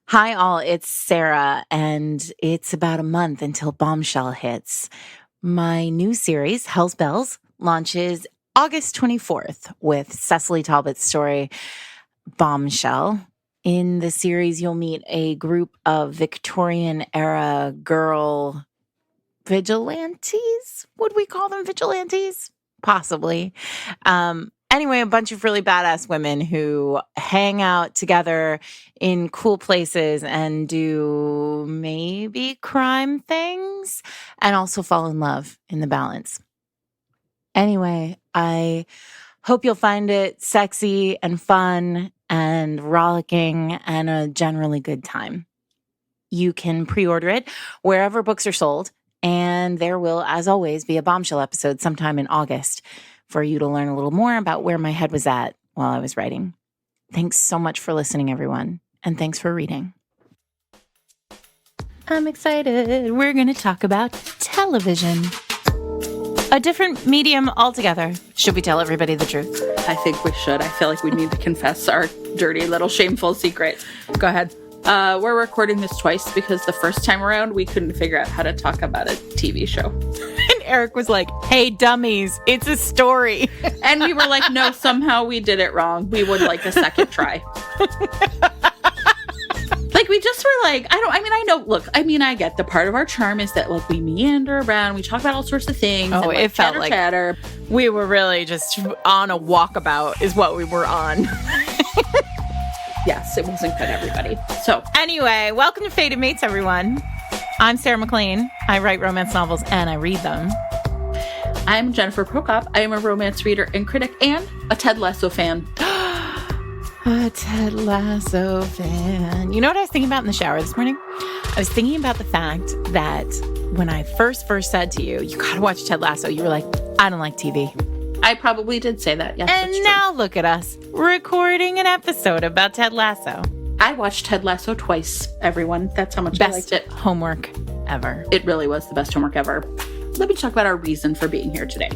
Hi, all. It's Sarah, and it's about a month until Bombshell hits. My new series, Hell's Bells, launches August 24th with Cecily Talbot's story, Bombshell. In the series, you'll meet a group of Victorian-era girl vigilantes. Would we call them vigilantes? Possibly. Anyway, a bunch of really badass women who hang out together in cool places and do maybe crime things and also fall in love in the balance. Anyway, I hope you'll find it sexy and fun and rollicking and a generally good time. You can pre-order it wherever books are sold, and there will, as always, be a Bombshell episode sometime in August for you to learn a little more about where my head was at while I was writing. Thanks so much for listening, everyone, and thanks for reading. I'm excited. We're going to talk about television. A different medium altogether. Should we tell everybody the truth? I think we should. I feel like we need to confess our dirty little shameful secret. Go ahead. We're recording this twice because the first time around we couldn't figure out how to talk about a TV show. And Erik was like, hey, dummies, it's a story. And we were like, no, somehow we did it wrong. We would like a second try. Like, we just were like, I get the part of our charm is that, like, we meander around, we talk about all sorts of things. Oh, and, like, it felt like chatter. We were really just on a walkabout is what we were on. Yes, it wasn't good, everybody. So, anyway, welcome to Fated Mates, everyone. I'm Sarah McLean. I write romance novels and I read them. I'm Jennifer Prokop. I am a romance reader and critic and a Ted Lasso fan. A Ted Lasso fan. You know what I was thinking about in the shower this morning? I was thinking about the fact that when I first said to you, you gotta watch Ted Lasso, you were like, I don't like TV. I probably did say that, yes. And now look at us, recording an episode about Ted Lasso. I watched Ted Lasso twice, everyone. That's how much I liked it. Best homework ever. It really was the best homework ever. Let me talk about our reason for being here today.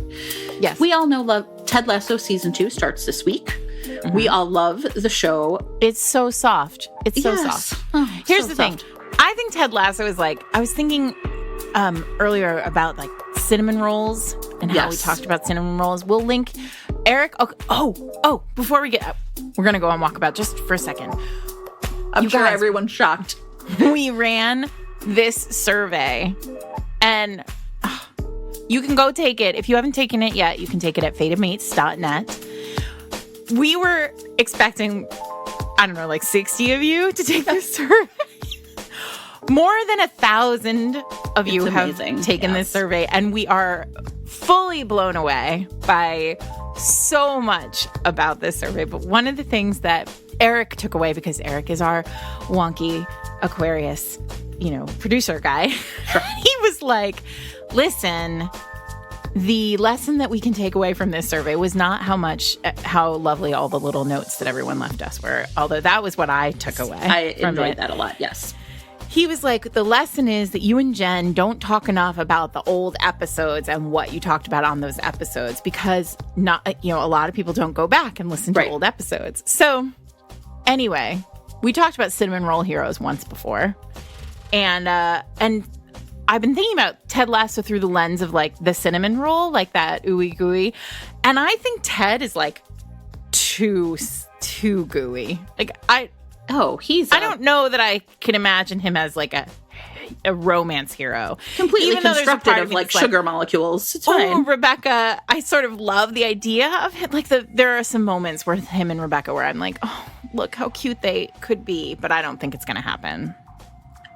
Yes. We all know Ted Lasso Season 2 starts this week. Mm-hmm. We all love the show. It's so soft. It's so soft. Oh, Here's so the soft. thing. I think Ted Lasso is like, I was thinking earlier about like cinnamon rolls and how we talked about cinnamon rolls. We'll link Erik. Oh, before we get up, we're going to go on walkabout just for a second. I'm sure everyone's shocked. We ran this survey and you can go take it. If you haven't taken it yet, you can take it at fatedmates.net. We were expecting, I don't know, like 60 of you to take this survey. More than 1,000 of you have taken this survey, and we are fully blown away by so much about this survey. But one of the things that Erik took away, because Erik is our wonky Aquarius, producer guy, he was like, listen, the lesson that we can take away from this survey was not how lovely all the little notes that everyone left us were, although that was what I took away. I enjoyed that a lot, yes. He was like, the lesson is that you and Jen don't talk enough about the old episodes and what you talked about on those episodes because a lot of people don't go back and listen to old episodes. So anyway, we talked about Cinnamon Roll Heroes once before. And I've been thinking about Ted Lasso through the lens of like the cinnamon roll, like that ooey gooey. And I think Ted is like too gooey. Like I don't know that I can imagine him as like a romance hero. Completely constructed of like sugar molecules. It's fine. Rebecca, I sort of love the idea of him. Like there are some moments with him and Rebecca where I'm like, oh, look how cute they could be, but I don't think it's going to happen.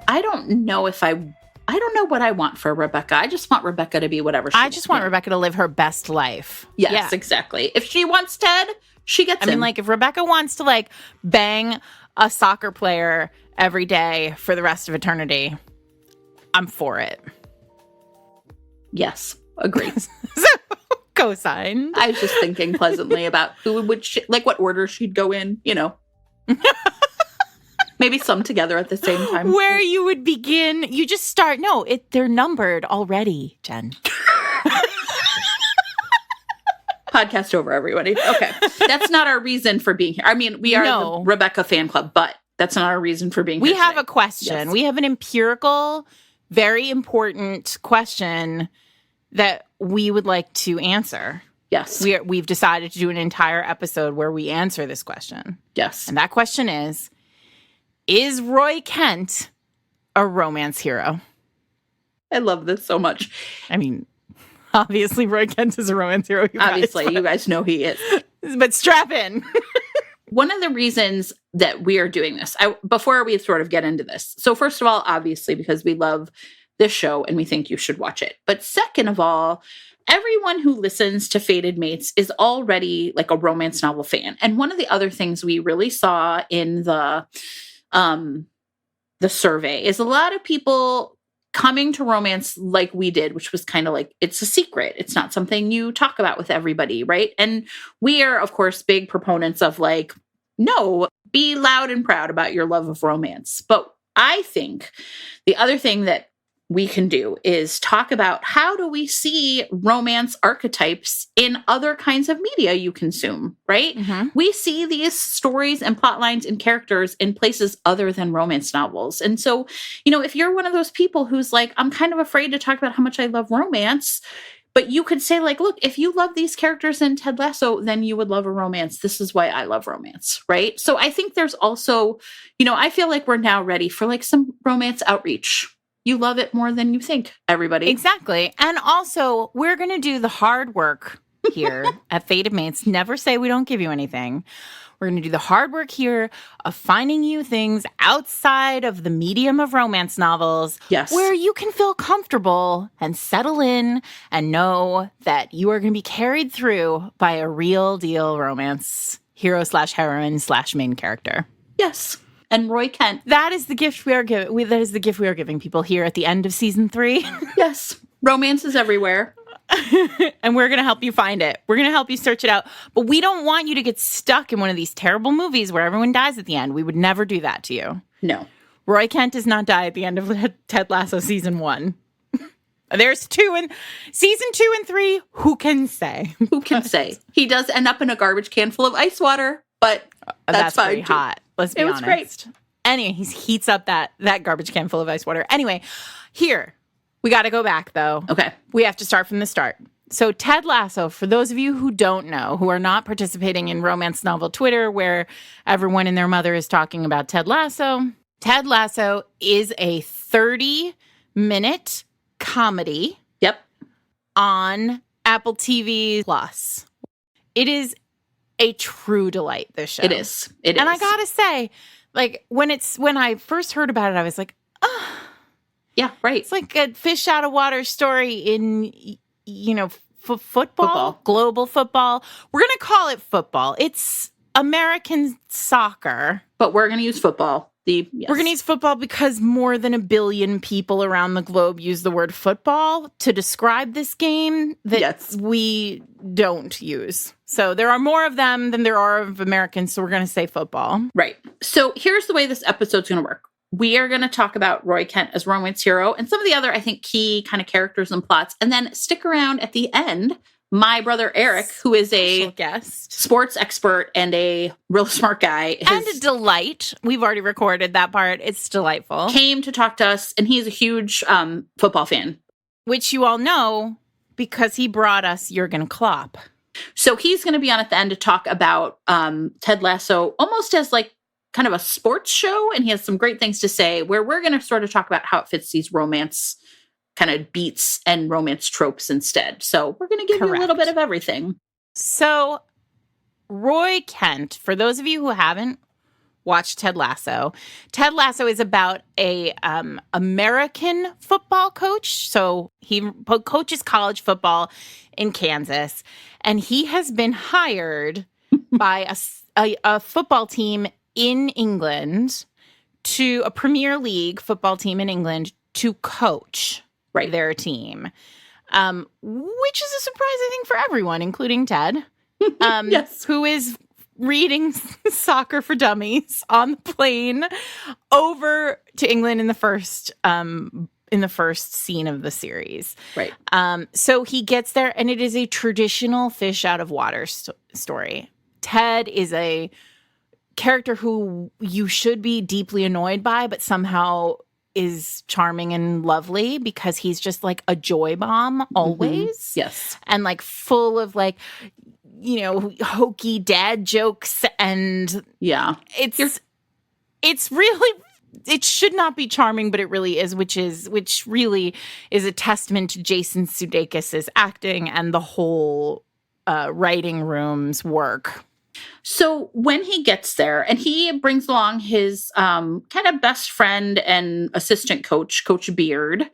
I don't know what I want for Rebecca. I just want Rebecca to be whatever she wants. I just want Rebecca to live her best life. Yes, exactly. If she wants Ted, she gets him. I mean, like, if Rebecca wants to, like, bang a soccer player every day for the rest of eternity, I'm for it. Yes, agree. Cosign. I was just thinking pleasantly about who would, what order she'd go in, Maybe some together at the same time. Where you would begin, you just start. No, they're numbered already, Jen. Podcast over, everybody. Okay. That's not our reason for being here. I mean, we are the Rebecca fan club, but That's not our reason for being we here have today. a question. Yes. We have an empirical, very important question that we would like to answer. Yes. We've decided to do an entire episode where we answer this question. Yes. And that question is Roy Kent a romance hero? I love this so much. I mean, obviously Roy Kent is a romance hero. You guys know he is. But strap in. One of the reasons that we are doing this, before we sort of get into this. So first of all, obviously, because we love this show and we think you should watch it. But second of all, everyone who listens to Fated Mates is already like a romance novel fan. And one of the other things we really saw in the survey is a lot of people coming to romance like we did, which was kind of like, it's a secret. It's not something you talk about with everybody, right? And we are, of course, big proponents of like, no, be loud and proud about your love of romance. But I think the other thing that we can do is talk about how do we see romance archetypes in other kinds of media you consume, right? Mm-hmm. We see these stories and plot lines and characters in places other than romance novels. And so, if you're one of those people who's like, I'm kind of afraid to talk about how much I love romance, but you could say like, look, if you love these characters in Ted Lasso, then you would love a romance. This is why I love romance, right? So I think there's also, I feel like we're now ready for like some romance outreach. You love it more than you think, everybody. Exactly. And also, we're going to do the hard work here at Fated Mates. Never say we don't give you anything. We're going to do the hard work here of finding you things outside of the medium of romance novels. Yes. Where you can feel comfortable and settle in and know that you are going to be carried through by a real deal romance hero/heroine/main character. Yes. And Roy Kent. That is the gift we are giving. That is the gift we are giving people here at the end of season 3. Yes. Romance is everywhere. And we're going to help you find it. We're going to help you search it out. But we don't want you to get stuck in one of these terrible movies where everyone dies at the end. We would never do that to you. No. Roy Kent does not die at the end of Ted Lasso season 1. There's season 2 and 3. Who can say? Who can say? He does end up in a garbage can full of ice water, but that's fine. Pretty hot. Let's be honest. It was great. Anyway, he heats up that garbage can full of ice water. Anyway, here, we got to go back, though. Okay. We have to start from the start. So Ted Lasso, for those of you who don't know, who are not participating in romance novel Twitter, where everyone and their mother is talking about Ted Lasso is a 30-minute comedy. Yep. On Apple TV Plus. It is a true delight, this show. It is. And I gotta say, like, when I first heard about it, I was like, oh. Yeah, right. It's like a fish out of water story in, football, global football. We're going to call it football. It's American soccer. But we're going to use football. We're going to use football because more than 1 billion people around the globe use the word football to describe this game that we don't use. So there are more of them than there are of Americans, so we're going to say football. Right. So here's the way this episode's going to work. We are going to talk about Roy Kent as romance hero and some of the other, I think, key kind of characters and plots. And then stick around at the end. My brother Erik, who is a guest, sports expert and a real smart guy. And a delight. We've already recorded that part. It's delightful. Came to talk to us, and he's a huge football fan. Which you all know because he brought us Jürgen Klopp. So he's going to be on at the end to talk about Ted Lasso almost as like kind of a sports show. And he has some great things to say where we're going to sort of talk about how it fits these romance kind of beats and romance tropes instead. So we're going to give you a little bit of everything. So Roy Kent, for those of you who haven't watched Ted Lasso is about a American football coach. So he coaches college football in Kansas, and he has been hired by a football team in England, to a Premier League football team in England, to coach their team, which is a surprise, I think, for everyone, including Ted, who is reading Soccer for Dummies on the plane over to England in the first scene of the series. Right. So he gets there, and it is a traditional fish out of water story. Ted is a character who you should be deeply annoyed by, but somehow is charming and lovely because he's just like a joy bomb always. Yes. And like full of like, you know, hokey dad jokes. And it's really, it should not be charming, but it really is, which really is a testament to Jason Sudeikis' acting and the whole writing room's work. So when he gets there, and he brings along his kind of best friend and assistant coach, Coach Beard.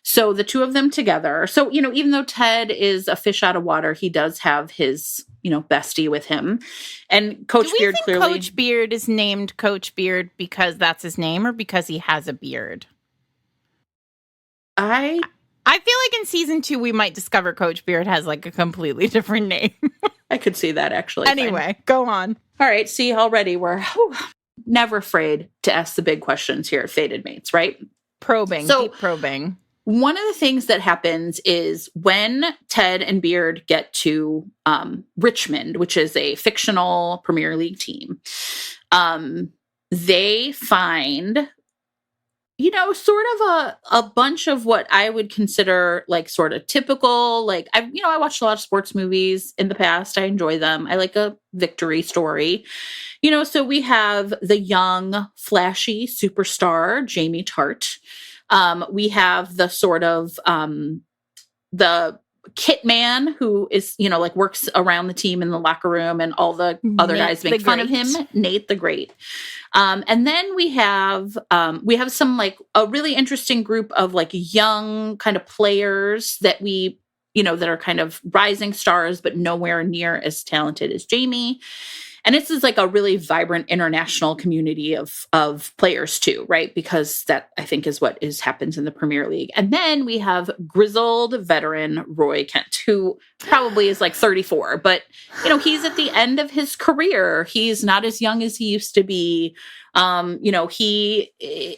So the two of them together. So, you know, even though Ted is a fish out of water, he does have his, you know, bestie with him. And Coach Beard clearly... Coach Beard is named Coach Beard because that's his name or because he has a beard? I feel like in season 2, we might discover Coach Beard has like a completely different name. I could see that actually. Anyway, go on. All right. See, already we're never afraid to ask the big questions here at Fated Mates, right? Deep probing. One of the things that happens is when Ted and Beard get to Richmond, which is a fictional Premier League team, they find, you know, sort of a bunch of what I would consider like sort of typical, like I watched a lot of sports movies in the past. I enjoy them. I like a victory story, you know, so we have the young, flashy superstar, Jamie Tart. We have the sort of, the kit man who is, you know, like works around the team in the locker room and all the other guys make fun of him, Nate the Great. And then we have some like a really interesting group of like young kind of players that we, you know, that are kind of rising stars, but nowhere near as talented as Jamie. And this is like a really vibrant international community of players too, right? Because that, I think, is what happens in the Premier League. And then we have grizzled veteran Roy Kent, who probably is like 34, but, you know, he's at the end of his career. He's not as young as he used to be. You know, he,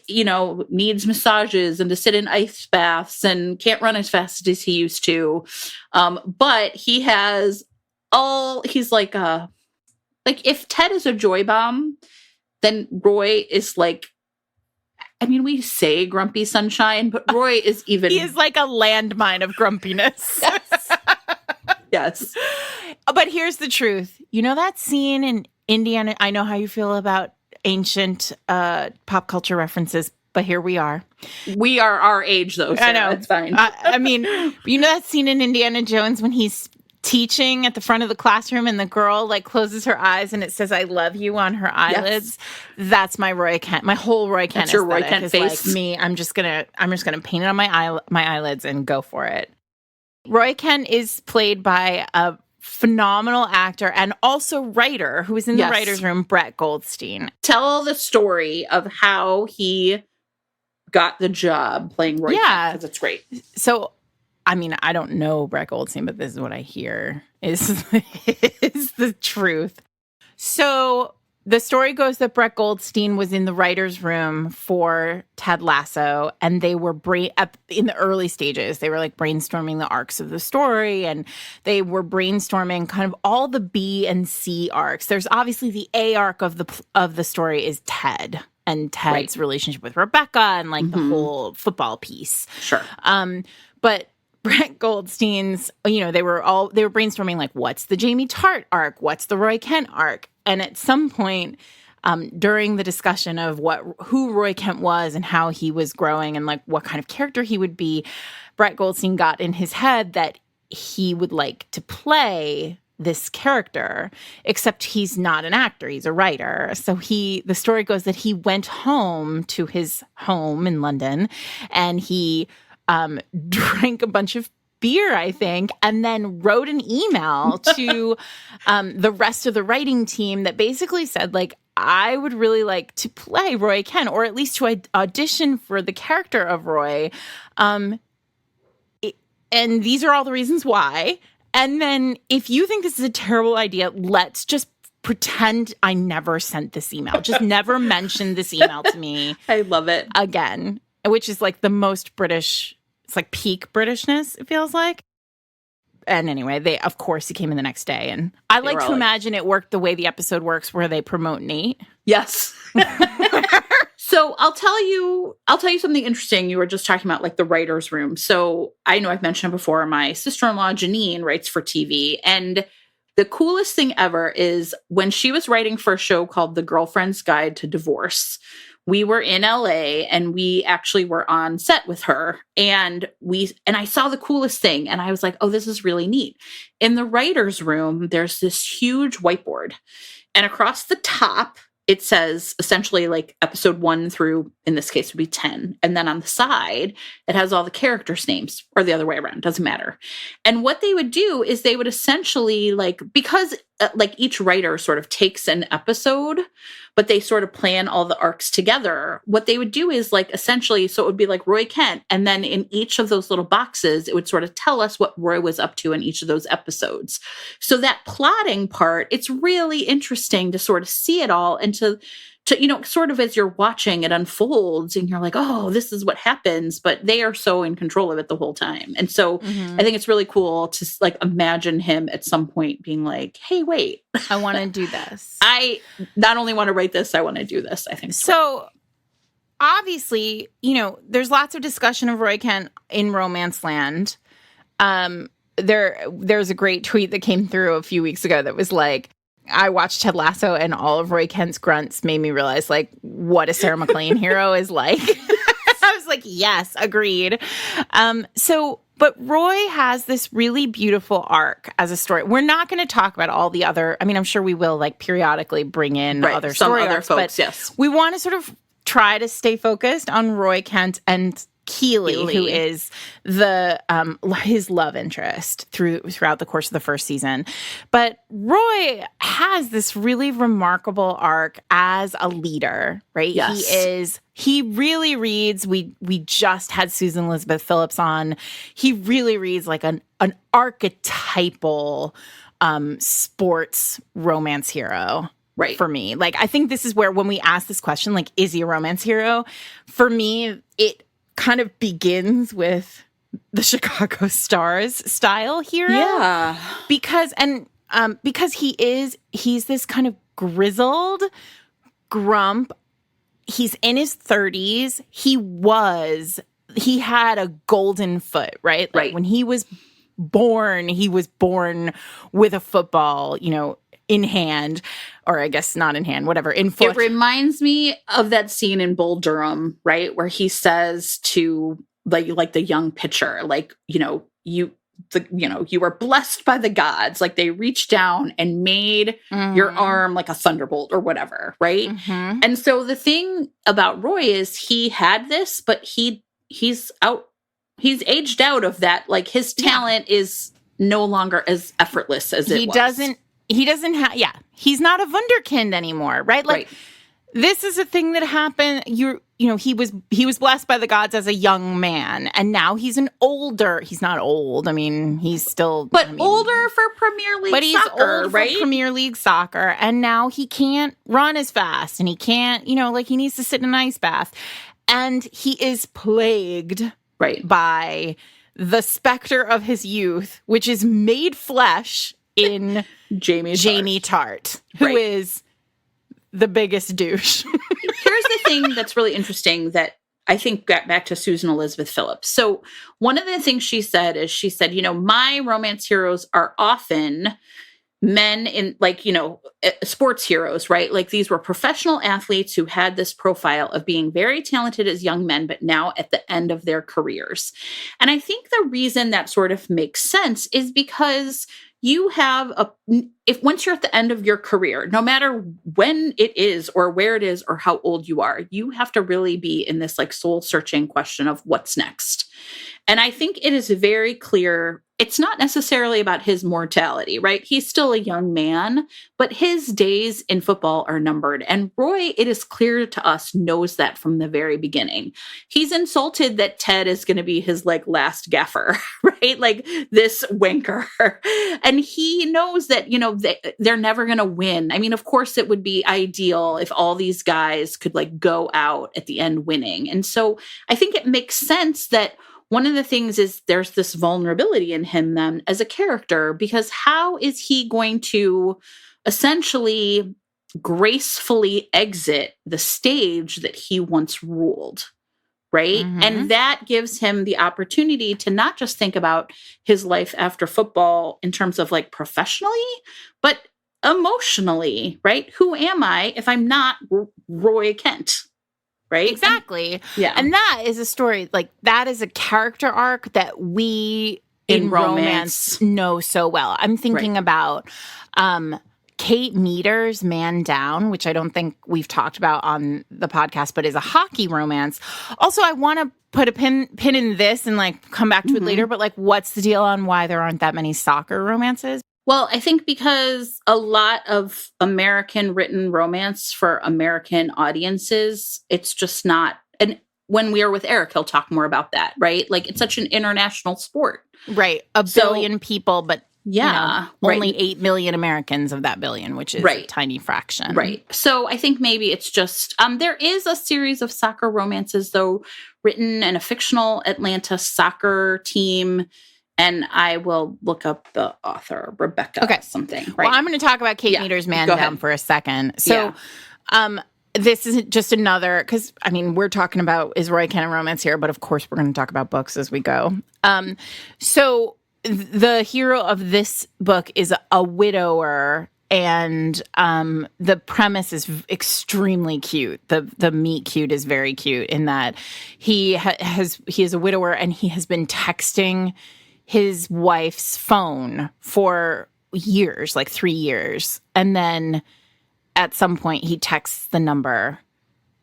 you know, needs massages and to sit in ice baths and can't run as fast as he used to. But he has he's like if Ted is a joy bomb, then Roy is like, I mean, we say grumpy sunshine, but Roy is even... He is like a landmine of grumpiness. Yes. Yes. But here's the truth. You know that scene in Indiana? I know how you feel about ancient pop culture references, but here we are. We are our age, though, Sarah. I know. It's fine. I mean, you know that scene in Indiana Jones when he's teaching at the front of the classroom and the girl like closes her eyes and it says "I love you" on her eyelids? Yes. That's my Roy Kent. My whole Roy Kent. That's your Roy Kent face. Like me. I'm just gonna paint it on my eyelids and go for it. Roy Kent is played by a phenomenal actor and also writer who was in the writer's room, Brett Goldstein. Tell the story of how he got the job playing Roy Kent, because it's great. So, I mean, I don't know Brett Goldstein, but this is what I hear is the truth. So the story goes that Brett Goldstein was in the writer's room for Ted Lasso, and they were in the early stages. They were like brainstorming the arcs of the story, and they were brainstorming kind of all the B and C arcs. There's obviously the A arc of the story is Ted and Ted's relationship with Rebecca and like the whole football piece. Sure. But Brett Goldstein's, you know, they were brainstorming like, what's the Jamie Tart arc? What's the Roy Kent arc? And at some point during the discussion of who Roy Kent was and how he was growing and like what kind of character he would be, Brett Goldstein got in his head that he would like to play this character, except he's not an actor, he's a writer. So the story goes that he went home to his home in London and he drank a bunch of beer, I think, and then wrote an email to the rest of the writing team that basically said, like, I would really like to play Roy Kent, or at least to audition for the character of Roy. And these are all the reasons why. And then if you think this is a terrible idea, let's just pretend I never sent this email. Just never mention this email to me. I love it. Again, which is like the most British. It's like peak Britishness, it feels like. And anyway, of course, he came in the next day. And I like to imagine it worked the way the episode works, where they promote Nate. Yes. So I'll tell you something interesting. You were just talking about like the writer's room. So I know I've mentioned before, my sister-in-law, Janine, writes for TV. And the coolest thing ever is when she was writing for a show called The Girlfriend's Guide to Divorce. We were in LA and we actually were on set with her, and I saw the coolest thing, and I was like, oh, this is really neat. In the writer's room, there's this huge whiteboard, and across the top, it says essentially like episode 1 through, in this case, would be 10. And then on the side, it has all the characters' names, or the other way around, doesn't matter. And what they would do is they would essentially because like each writer sort of takes an episode, but they sort of plan all the arcs together. What they would do is essentially, so it would be like Roy Kent. And then in each of those little boxes, it would sort of tell us what Roy was up to in each of those episodes. So that plotting part, it's really interesting to sort of see it all and to sort of as you're watching it unfolds and you're like, oh, this is what happens, but they are so in control of it the whole time. And so I think it's really cool to imagine him at some point being like, hey, wait, I want to do this. I not only want to write this, I want to do this. I think so. Obviously, there's lots of discussion of Roy Kent in Romance Land. There's a great tweet that came through a few weeks ago that was like, I watched Ted Lasso and all of Roy Kent's grunts made me realize what a Sarah McLean hero is like. I was like, yes, agreed. But Roy has this really beautiful arc as a story. We're not going to talk about all the other, I'm sure we will periodically bring in other story arcs, folks, but yes. We want to sort of try to stay focused on Roy Kent and Keely, who is his love interest throughout the course of the first season. But Roy has this really remarkable arc as a leader, right? Yes. He really reads, we just had Susan Elizabeth Phillips on. He really reads like an archetypal sports romance hero. Right. For me. I think this is where when we ask this question, is he a romance hero? For me, it kind of begins with the Chicago Stars style hero. Yeah. Because he's this kind of grizzled grump. He's in his 30s. He had a golden foot, right? Right. When he was born with a football, in hand, or I guess not in hand, whatever, in foot. It reminds me of that scene in Bull Durham, right? Where he says to the young pitcher, you are blessed by the gods. They reached down and made your arm like a thunderbolt or whatever, right? Mm-hmm. And so the thing about Roy is he had this, but he's aged out of that. His talent is no longer as effortless as it was. He doesn't have, he's not a wunderkind anymore, right? Right. This is a thing that happened. He was blessed by the gods as a young man, and now he's he's not old. He's still, older for Premier League soccer, but he's old right? for Premier League soccer, and now he can't run as fast, and he can't, he needs to sit in an ice bath, and he is plagued by the specter of his youth, which is made flesh in Jamie Tart, who is the biggest douche. Here's the thing that's really interesting that I think got back to Susan Elizabeth Phillips. So one of the things she said, my romance heroes are often men in sports heroes, right? These were professional athletes who had this profile of being very talented as young men, but now at the end of their careers. And I think the reason that sort of makes sense is because you have once you're at the end of your career, no matter when it is or where it is or how old you are, you have to really be in this soul searching question of what's next. And I think it is very clear. It's not necessarily about his mortality, right? He's still a young man, but his days in football are numbered. And Roy, it is clear to us, knows that from the very beginning. He's insulted that Ted is going to be his last gaffer, right? This wanker. And he knows that, they're never going to win. Of course it would be ideal if all these guys could go out at the end winning. And so I think it makes sense that one of the things is there's this vulnerability in him then as a character, because how is he going to essentially gracefully exit the stage that he once ruled? Right. Mhm. And that gives him the opportunity to not just think about his life after football in terms of like professionally, but emotionally, right? Who am I if I'm not Roy Kent? Right. Exactly. Yeah. And that is a story, like, that is a character arc that we in romance know so well. I'm thinking about Kate Meader's Man Down, which I don't think we've talked about on the podcast, but is a hockey romance. Also, I want to put a pin in this and like come back to it later, but like, what's the deal on why there aren't that many soccer romances? Well, I think because a lot of American written romance for American audiences, it's just not. And when we are with Erik, he'll talk more about that, right? Like, it's such an international sport. Right. A billion people, but only 8 million Americans of that billion, which is a tiny fraction. Right. So I think maybe it's just, there is a series of soccer romances, though, written in a fictional Atlanta soccer team. And I will look up the author, Rebecca something. Right. Well, I'm going to talk about Kate Meader's Man Down for a second. So this isn't just another, because, I mean, we're talking about is Roy Kent a romance here, but of course we're going to talk about books as we go. So the hero of this book is a widower, and the premise is extremely cute. The meet cute is very cute in that he is a widower, and he has been texting his wife's phone for years, like 3 years, and then at some point he texts the number,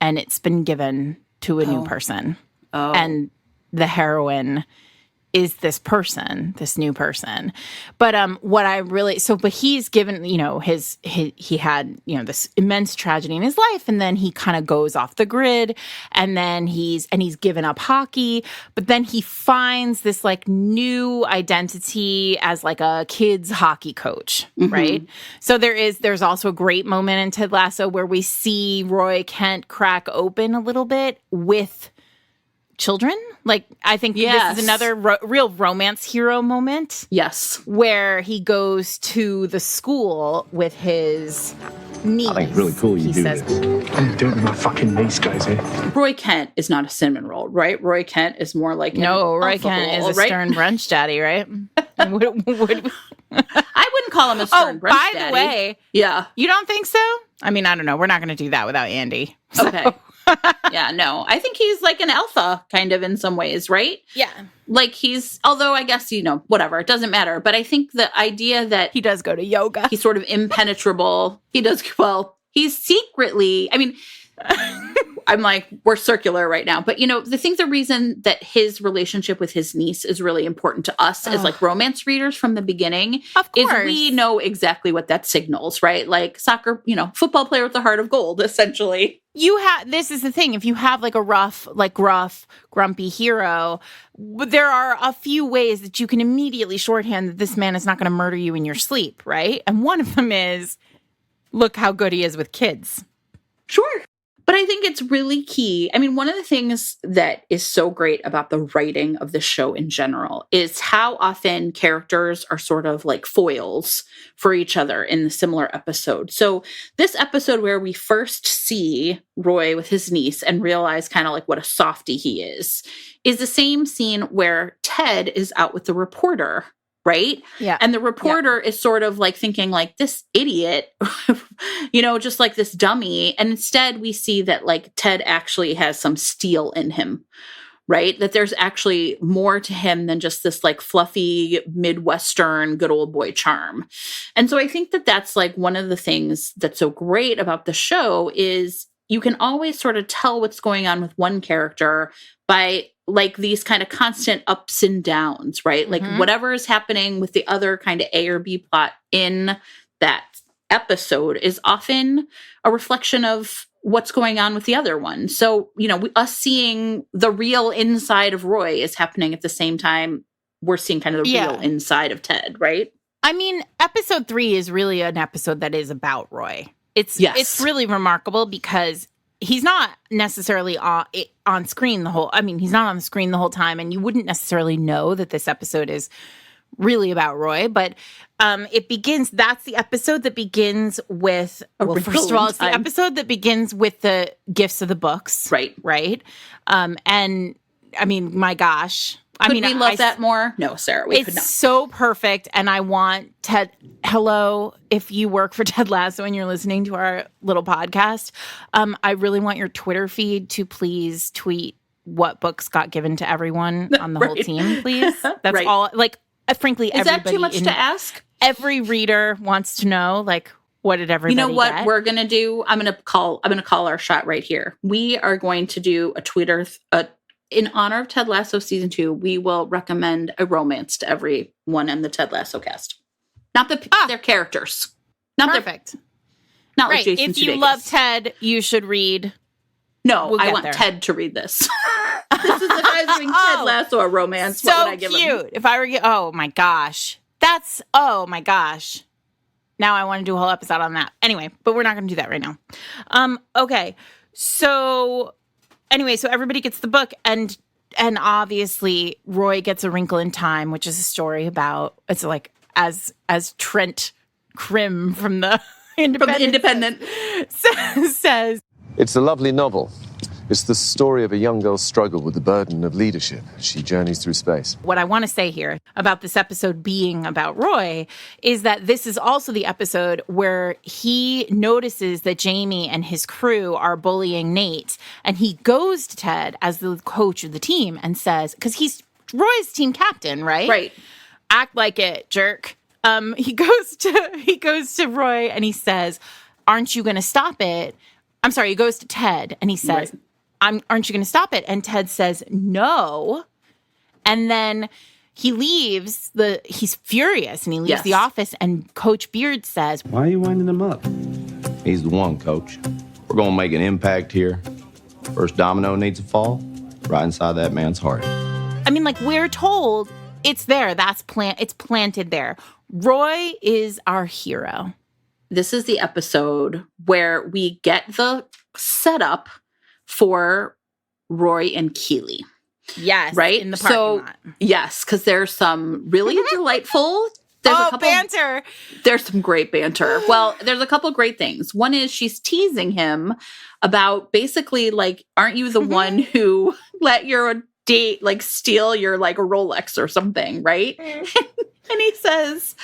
and it's been given to a new person, and the heroine is this person, this new person. But what I really, but he's given, he had, this immense tragedy in his life, and then he kind of goes off the grid, and then he's given up hockey, but then he finds this like new identity as like a kid's hockey coach, right? So there's also a great moment in Ted Lasso where we see Roy Kent crack open a little bit with children. Like, I think this is another real romance hero moment. Yes. Where he goes to the school with his niece. I think it's really cool you do this. I'm doing my fucking niece, guys, here. Roy Kent is not a cinnamon roll, right? Roy Kent is more like Roy Kent is a stern brunch daddy, right? I wouldn't call him a stern brunch daddy. By the way, you don't think so? I mean, I don't know. We're not going to do that without Andy. Okay. Yeah, no. I think he's like an alpha kind of in some ways, right? Yeah. Like although I guess, whatever, it doesn't matter. But I think the idea that he does go to yoga. He's sort of impenetrable. He's secretly, I mean, I'm like, we're circular right now. But, the reason that his relationship with his niece is really important to us as like romance readers from the beginning is we know exactly what that signals, right? Like soccer, football player with a heart of gold, essentially. This is the thing. If you have like a gruff, grumpy hero, there are a few ways that you can immediately shorthand that this man is not going to murder you in your sleep, right? And one of them is, look how good he is with kids. Sure. But I think it's really key. I mean, one of the things that is so great about the writing of the show in general is how often characters are sort of like foils for each other in the similar episode. So this episode where we first see Roy with his niece and realize kind of like what a softie he is the same scene where Ted is out with the reporter. Right? Yeah. And the reporter is sort of like thinking like this idiot, just like this dummy. And instead we see that like Ted actually has some steel in him, right? That there's actually more to him than just this like fluffy Midwestern good old boy charm. And so I think that that's like one of the things that's so great about the show is you can always sort of tell what's going on with one character by like these kind of constant ups and downs, right? Like whatever is happening with the other kind of A or B plot in that episode is often a reflection of what's going on with the other one. So, us seeing the real inside of Roy is happening at the same time we're seeing kind of the real inside of Ted, right? I mean, episode 3 is really an episode that is about Roy. It's really remarkable because he's not necessarily on screen the whole, I mean, he's not on the screen the whole time, and you wouldn't necessarily know that this episode is really about Roy, but that's the episode that begins with, first of all, it's the episode that begins with the gifts of the books. Right. And I mean, my gosh. Could we love that more? No, Sarah, we could not. It's so perfect, and I want Ted, hello, if you work for Ted Lasso and you're listening to our little podcast, I really want your Twitter feed to please tweet what books got given to everyone on the whole team, please. That's all, like, frankly, is that too much to ask? Every reader wants to know, like, what did everybody You know what get? we're gonna do? I'm gonna call our shot right here. We are going to do a Twitter in honor of Ted Lasso season 2. We will recommend a romance to everyone in the Ted Lasso cast. Not their characters. Not perfect. Not like Jason If Sudeikis. you love Ted, you should read. No, I want Ted to read this. This is if I was giving Ted Lasso a romance. So what would I give cute. him? If I were, oh my gosh, oh my gosh. Now I want to do a whole episode on that. Anyway, but we're not going to do that right now. Okay. So anyway, so everybody gets the book, and obviously Roy gets A Wrinkle in Time, which is a story about, it's like as Trent Krim from the Independent says. It's a lovely novel. It's the story of a young girl's struggle with the burden of leadership. She journeys through space. What I want to say here about this episode being about Roy is that this is also the episode where he notices that Jamie and his crew are bullying Nate, and he goes to Ted as the coach of the team and says, because he's Roy's team captain, right? Right. Act like it, jerk. He goes to Roy and he says, aren't you going to stop it? I'm sorry, he goes to Ted and he says, right. Aren't you going to stop it? And Ted says, no. And then he leaves he's furious, and he leaves the office, and Coach Beard says, why are you winding him up? He's the one, Coach. We're going to make an impact here. First domino needs to fall right inside that man's heart. I mean, like, we're told it's there. It's planted there. Roy is our hero. This is the episode where we get the setup for Roy and Keely. Yes. Right? In the parking lot. Yes, because there's some really delightful... banter. There's some great banter. Well, there's a couple great things. One is she's teasing him about basically, like, aren't you the one who let your date, like, steal your, like, a Rolex or something, right? And he says,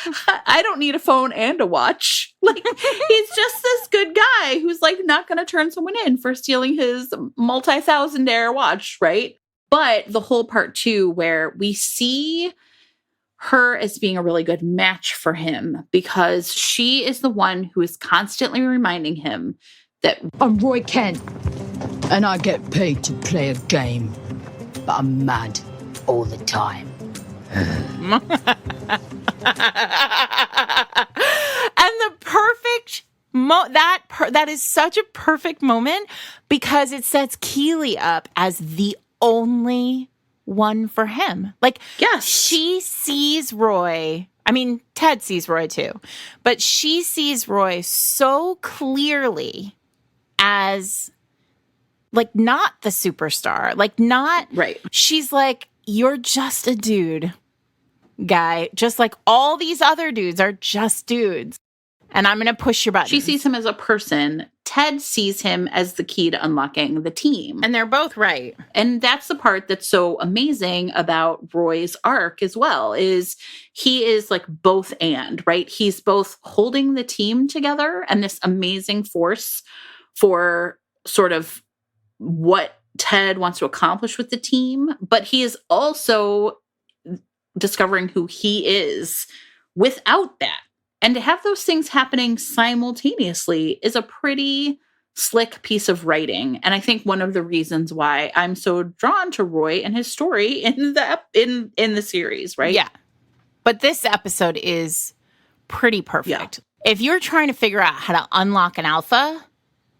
I don't need a phone and a watch. Like, he's just this good guy who's, like, not going to turn someone in for stealing his multi-thousand-dollar watch, right? But the whole part, too, where we see her as being a really good match for him, because she is the one who is constantly reminding him that I'm Roy Kent, and I get paid to play a game, but I'm mad all the time. And the perfect that is such a perfect moment, because it sets Keely up as the only one for him. Like, yes, she sees Roy. I mean, Ted sees Roy too, but she sees Roy so clearly as, like, not the superstar, like, not right. She's like, you're just a dude, guy, just like all these other dudes are just dudes, and I'm gonna push your buttons. She sees him as a person. Ted sees him as the key to unlocking the team. And they're both right. And that's the part that's so amazing about Roy's arc as well, is he is like both and, right? He's both holding the team together and this amazing force for sort of what Ted wants to accomplish with the team, but he is also discovering who he is without that. And to have those things happening simultaneously is a pretty slick piece of writing. And I think one of the reasons why I'm so drawn to Roy and his story in the series, right? Yeah. But this episode is pretty perfect. Yeah. If you're trying to figure out how to unlock an alpha,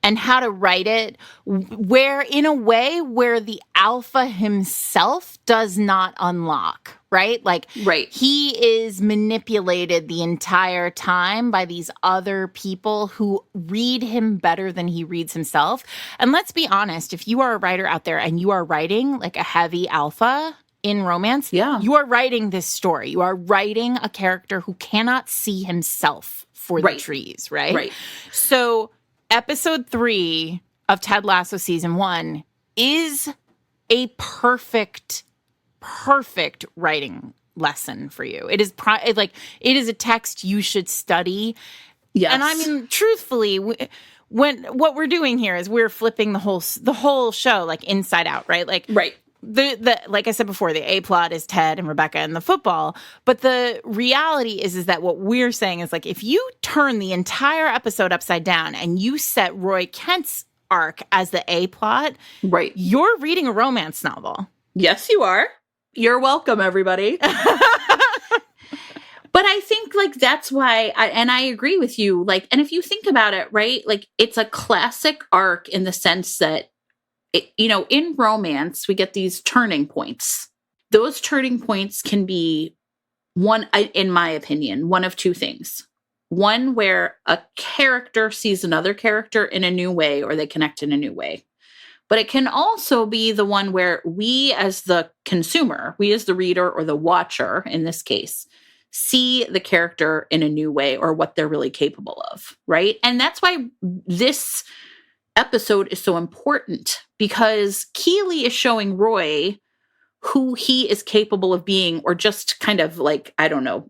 and how to write it where in a way where the alpha himself does not unlock, right? Like he is manipulated the entire time by these other people who read him better than he reads himself. And let's be honest, if you are a writer out there and you are writing like a heavy alpha in romance, you are writing this story. You are writing a character who cannot see himself for the trees, right? Right. So episode 3 of Ted Lasso season 1 is a perfect writing lesson for you. It is it is a text you should study. Yes. And I mean, truthfully, when what we're doing here is we're flipping the whole show like inside out, right? Like the like I said before, the A plot is Ted and Rebecca and the football. But the reality is that what we're saying is like if you turn the entire episode upside down and you set Roy Kent's arc as the A plot, you're reading a romance novel. Yes, you are. You're welcome, everybody. But I think like that's why I agree with you. Like, and if you think about it, right, like it's a classic arc in the sense that in romance, we get these turning points. Those turning points can be one, in my opinion, one of two things. One where a character sees another character in a new way or they connect in a new way. But it can also be the one where we as the consumer, we as the reader or the watcher in this case, see the character in a new way or what they're really capable of, right? And that's why this episode is so important because Keely is showing Roy who he is capable of being or just kind of like, I don't know,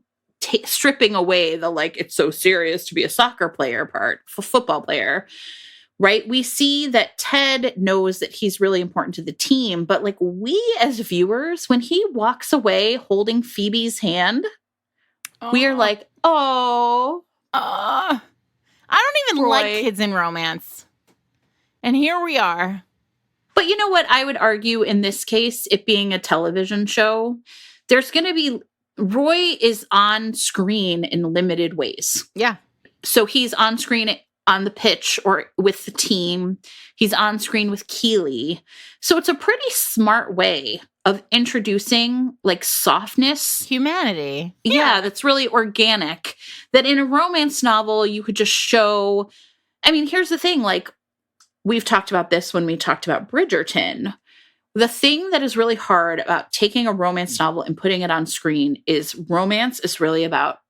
stripping away the like, it's so serious to be a soccer player part, football player, right? We see that Ted knows that he's really important to the team, but like we as viewers, when he walks away holding Phoebe's hand, we are like, I don't even like kids in romance. And here we are. But you know what? I would argue in this case, it being a television show, there's going to be Roy is on screen in limited ways. Yeah. So he's on screen on the pitch or with the team. He's on screen with Keely. So it's a pretty smart way of introducing like softness. Humanity. Yeah, that's really organic. That in a romance novel, you could just show. I mean, here's the thing, like, we've talked about this when we talked about Bridgerton. The thing that is really hard about taking a romance novel and putting it on screen is romance is really about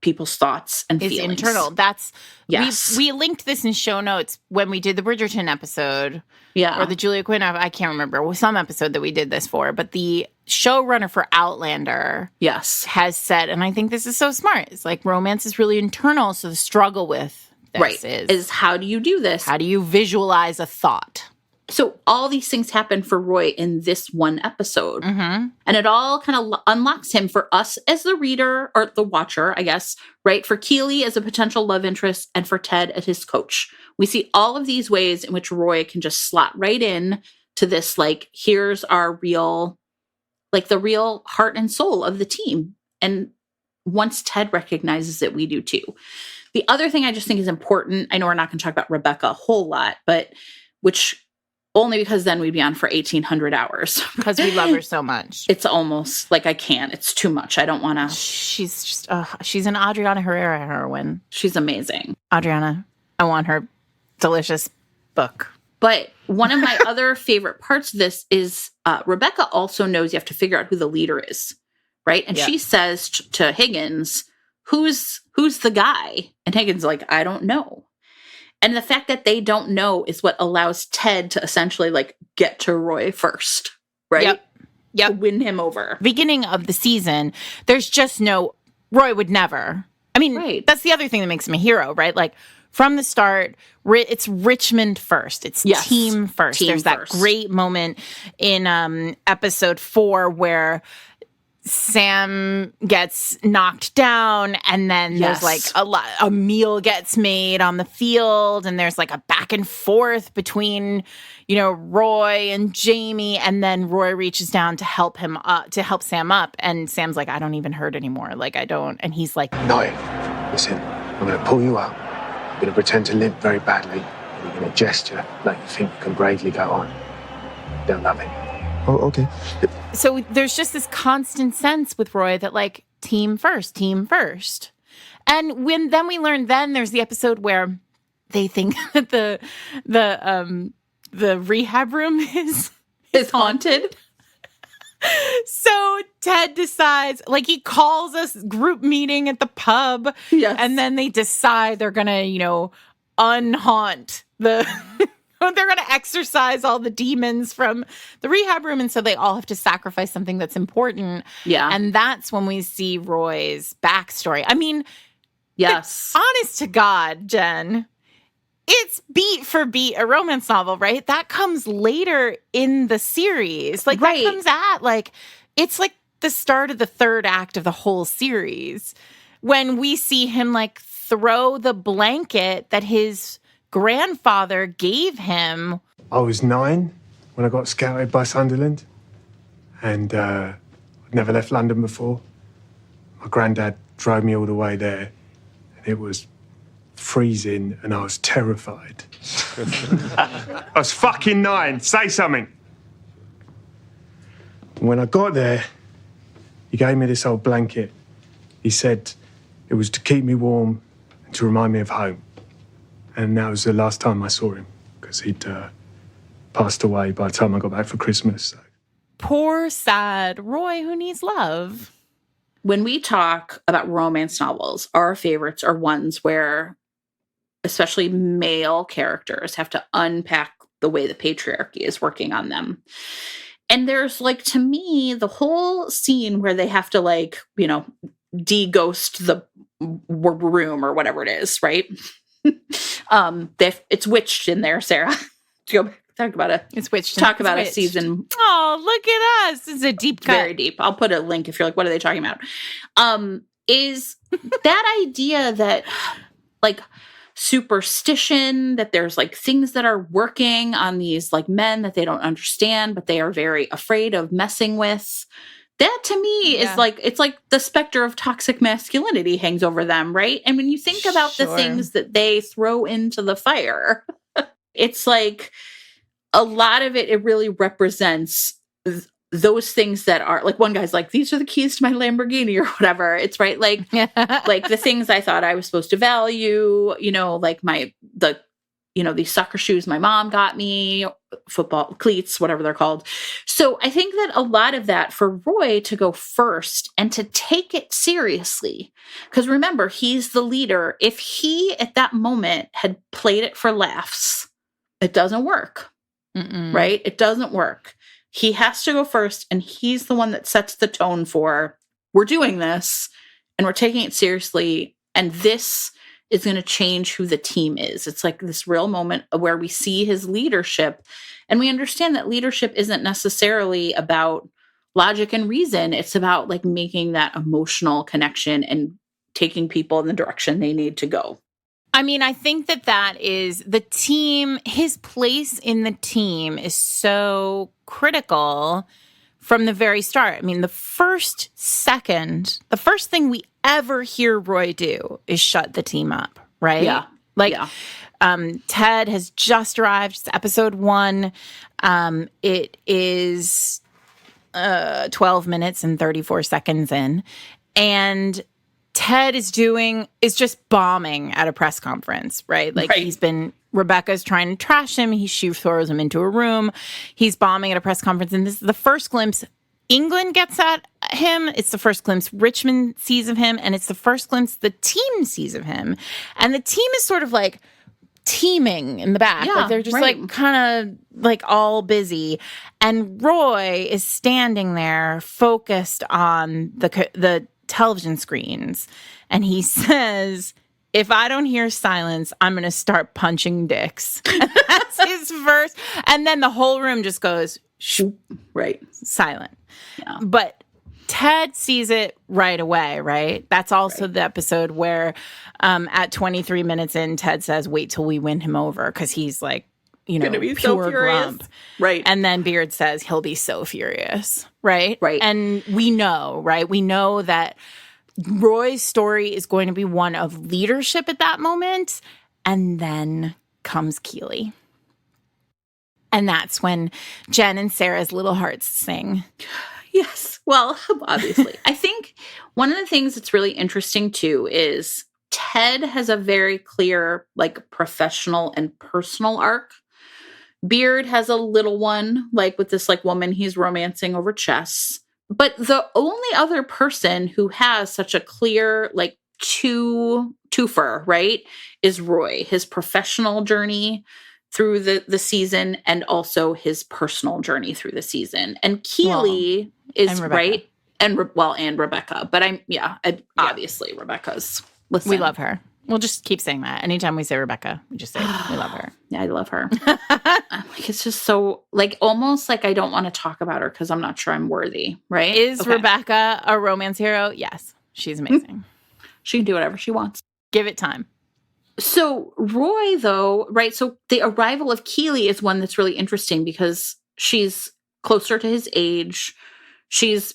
people's thoughts and feelings. It's internal. That's, yes. We linked this in show notes when we did the Bridgerton episode. Yeah. Or the Julia Quinn, I can't remember, some episode that we did this for, but the showrunner for Outlander has said, and I think this is so smart, it's like romance is really internal, so the struggle with this is how do you do this? How do you visualize a thought? So all these things happen for Roy in this one episode. Mm-hmm. And it all kind of unlocks him for us as the reader or the watcher, I guess, right? For Keely as a potential love interest and for Ted as his coach. We see all of these ways in which Roy can just slot right in to this, like, here's our real, like the real heart and soul of the team. And once Ted recognizes it, we do too. The other thing I just think is important, I know we're not going to talk about Rebecca a whole lot, but which only because then we'd be on for 1,800 hours. Because we love her so much. It's almost like I can't. It's too much. I don't want to. She's just, she's an Adriana Herrera heroine. She's amazing. Adriana, I want her delicious book. But one of my other favorite parts of this is Rebecca also knows you have to figure out who the leader is, right? And she says to Higgins, who's the guy? And Higgins is like, I don't know. And the fact that they don't know is what allows Ted to essentially like get to Roy first, right? Yep. To win him over. Beginning of the season, there's just no, Roy would never. I mean, that's the other thing that makes him a hero, right? Like from the start, it's Richmond first. It's team first. There's that great moment in episode 4 where Sam gets knocked down and then there's like a meal gets made on the field and there's like a back and forth between, Roy and Jamie, and then Roy reaches down to help him up, to help Sam up, and Sam's like, I don't even hurt anymore. Like, I don't. And he's like, No, listen, I'm going to pull you up. I'm going to pretend to limp very badly. And you're in a gesture like you think you can bravely go on. They'll love it. Oh, okay. So there's just this constant sense with Roy that like team first. And then we learned there's the episode where they think that the rehab room is haunted. So Ted decides, like, he calls us group meeting at the pub. Yes. And then they decide they're going to, unhaunt they're going to exorcise all the demons from the rehab room. And so they all have to sacrifice something that's important. Yeah. And that's when we see Roy's backstory. I mean, yes. Honest to God, Jen, it's beat for beat a romance novel, right? That comes later in the series. Like, right. That comes it's like the start of the third act of the whole series when we see him, like, throw the blanket that his grandfather gave him. I was 9 when I got scouted by Sunderland, and I'd never left London before. My granddad drove me all the way there, and it was freezing, and I was terrified. I was fucking 9. Say something. When I got there, he gave me this old blanket. He said it was to keep me warm and to remind me of home. And that was the last time I saw him, because he'd passed away by the time I got back for Christmas. So. Poor, sad Roy who needs love. When we talk about romance novels, our favorites are ones where especially male characters have to unpack the way the patriarchy is working on them. And there's, like, to me, the whole scene where they have to, like, de-ghost the room or whatever it is, right? It's witched in there, Sarah. To go talk about a season. Oh, look at us. It's a deep cut. Very deep. I'll put a link if you're like, what are they talking about? Is that idea that, like, superstition, that there's, like, things that are working on these, like, men that they don't understand, but they are very afraid of messing with. That, to me, is like, it's like the specter of toxic masculinity hangs over them, right? And when you think about the things that they throw into the fire, it's like a lot of it really represents those things that are, like, one guy's like, these are the keys to my Lamborghini or whatever. It's right. Like, like the things I thought I was supposed to value, like these soccer shoes my mom got me, football cleats, whatever they're called. So I think that a lot of that for Roy to go first and to take it seriously, because remember, he's the leader. If he at that moment had played it for laughs, it doesn't work. Right? It doesn't work. He has to go first, and he's the one that sets the tone for, we're doing this and we're taking it seriously, and this is going to change who the team is. It's like this real moment where we see his leadership, and we understand that leadership isn't necessarily about logic and reason. It's about, like, making that emotional connection and taking people in the direction they need to go. I mean, I think that is the team. His place in the team is so critical from the very start. I mean, the first thing we ever hear Roy do is shut the team up, right? Yeah. Like, Ted has just arrived. It's episode 1. It is 12 minutes and 34 seconds in. And Ted is just bombing at a press conference, right? Like, Rebecca's trying to trash him. She throws him into a room. He's bombing at a press conference. And this is the first glimpse England gets at him. It's the first glimpse Richmond sees of him. And it's the first glimpse the team sees of him. And the team is sort of like teaming in the back. Yeah, like they're just like kind of like all busy. And Roy is standing there focused on the television screens, and he says, if I don't hear silence, I'm going to start punching dicks. And that's his verse. And then the whole room just goes, silent. Yeah. But Ted sees it right away, right? That's also the episode where at 23 minutes in, Ted says, wait till we win him over, because he's like, gonna be pure so furious. grump. Right. And then Beard says he'll be so furious. Right. Right. And we know, right? We know that Roy's story is going to be one of leadership at that moment. And then comes Keely. And that's when Jen and Sarah's little hearts sing. Yes. Well, obviously. I think one of the things that's really interesting too is Ted has a very clear, like, professional and personal arc. Beard has a little one, like with this like woman he's romancing over chess. But the only other person who has such a clear, like, twofer, right, is Roy. His professional journey through the season and also his personal journey through the season. And Keely is right. And Rebecca. But obviously Rebecca's. Listen. We love her. We'll just keep saying that. Anytime we say Rebecca, we just say we love her. Yeah, I love her. Like, it's just so, like, almost like I don't want to talk about her because I'm not sure I'm worthy, right? Is Rebecca a romance hero? Yes. She's amazing. She can do whatever she wants. Give it time. So Roy, though, right? So the arrival of Keely is one that's really interesting because she's closer to his age. She's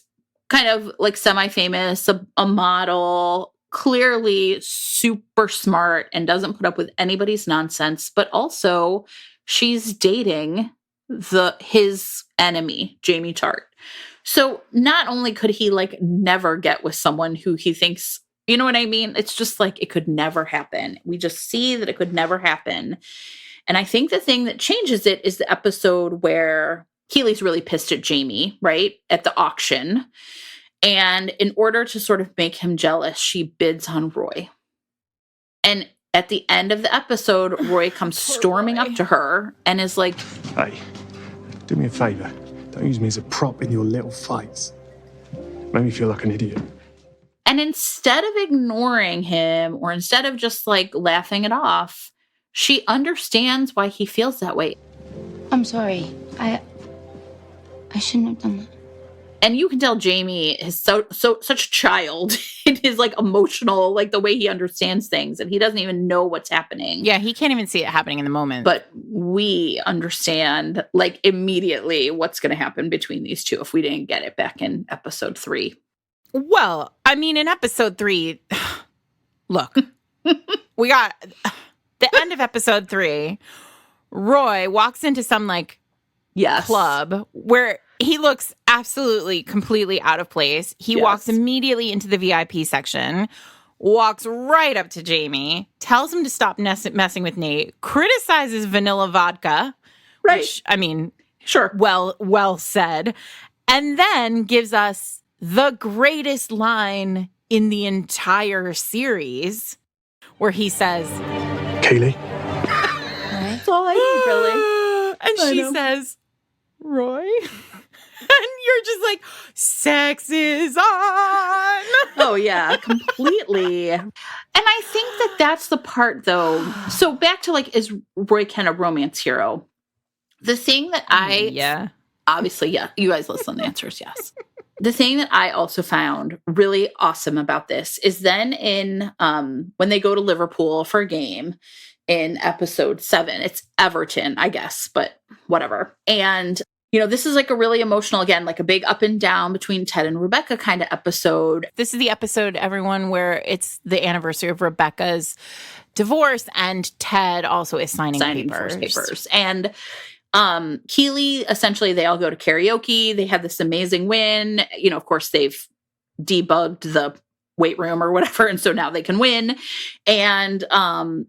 kind of like semi-famous, a model, clearly super smart and doesn't put up with anybody's nonsense. But also she's dating his enemy, Jamie Tart. So not only could he like never get with someone who he thinks, you know what I mean? It's just like it could never happen. We just see that it could never happen. And I think the thing that changes it is the episode where Keely's really pissed at Jamie, right? At the auction. And in order to sort of make him jealous, she bids on Roy. And at the end of the episode, Roy comes storming up to her and is like, Hey, do me a favour. Don't use me as a prop in your little fights. Make me feel like an idiot. And instead of ignoring him or instead of just like laughing it off, she understands why he feels that way. I'm sorry. I shouldn't have done that. And you can tell Jamie is such a child in his like emotional, like the way he understands things, and he doesn't even know what's happening. Yeah, he can't even see it happening in the moment. But we understand like immediately what's going to happen between these two if we didn't get it back in episode 3. Well, I mean, in episode 3, look, we got the end of episode 3. Roy walks into some like club where he looks absolutely, completely out of place. He walks immediately into the VIP section, walks right up to Jamie, tells him to stop messing with Nate, criticizes vanilla vodka, right? Which, I mean, sure, well said, and then gives us the greatest line in the entire series, where he says, Keely. That's all I need, really. And she says, Roy. And you're just like, sex is on. Oh, yeah, completely. And I think that that's the part, though. So back to like, is Roy Kent a romance hero? The thing that obviously, you guys listen, the answer is yes. The thing that I also found really awesome about this is then in, when they go to Liverpool for a game in episode 7, it's Everton, I guess, but whatever. And you know, this is like a really emotional, again, like a big up and down between Ted and Rebecca kind of episode. This is the episode, everyone, where it's the anniversary of Rebecca's divorce and Ted also is signing papers. And Keely, essentially, they all go to karaoke. They have this amazing win. You know, of course, they've debugged the weight room or whatever, and so now they can win. And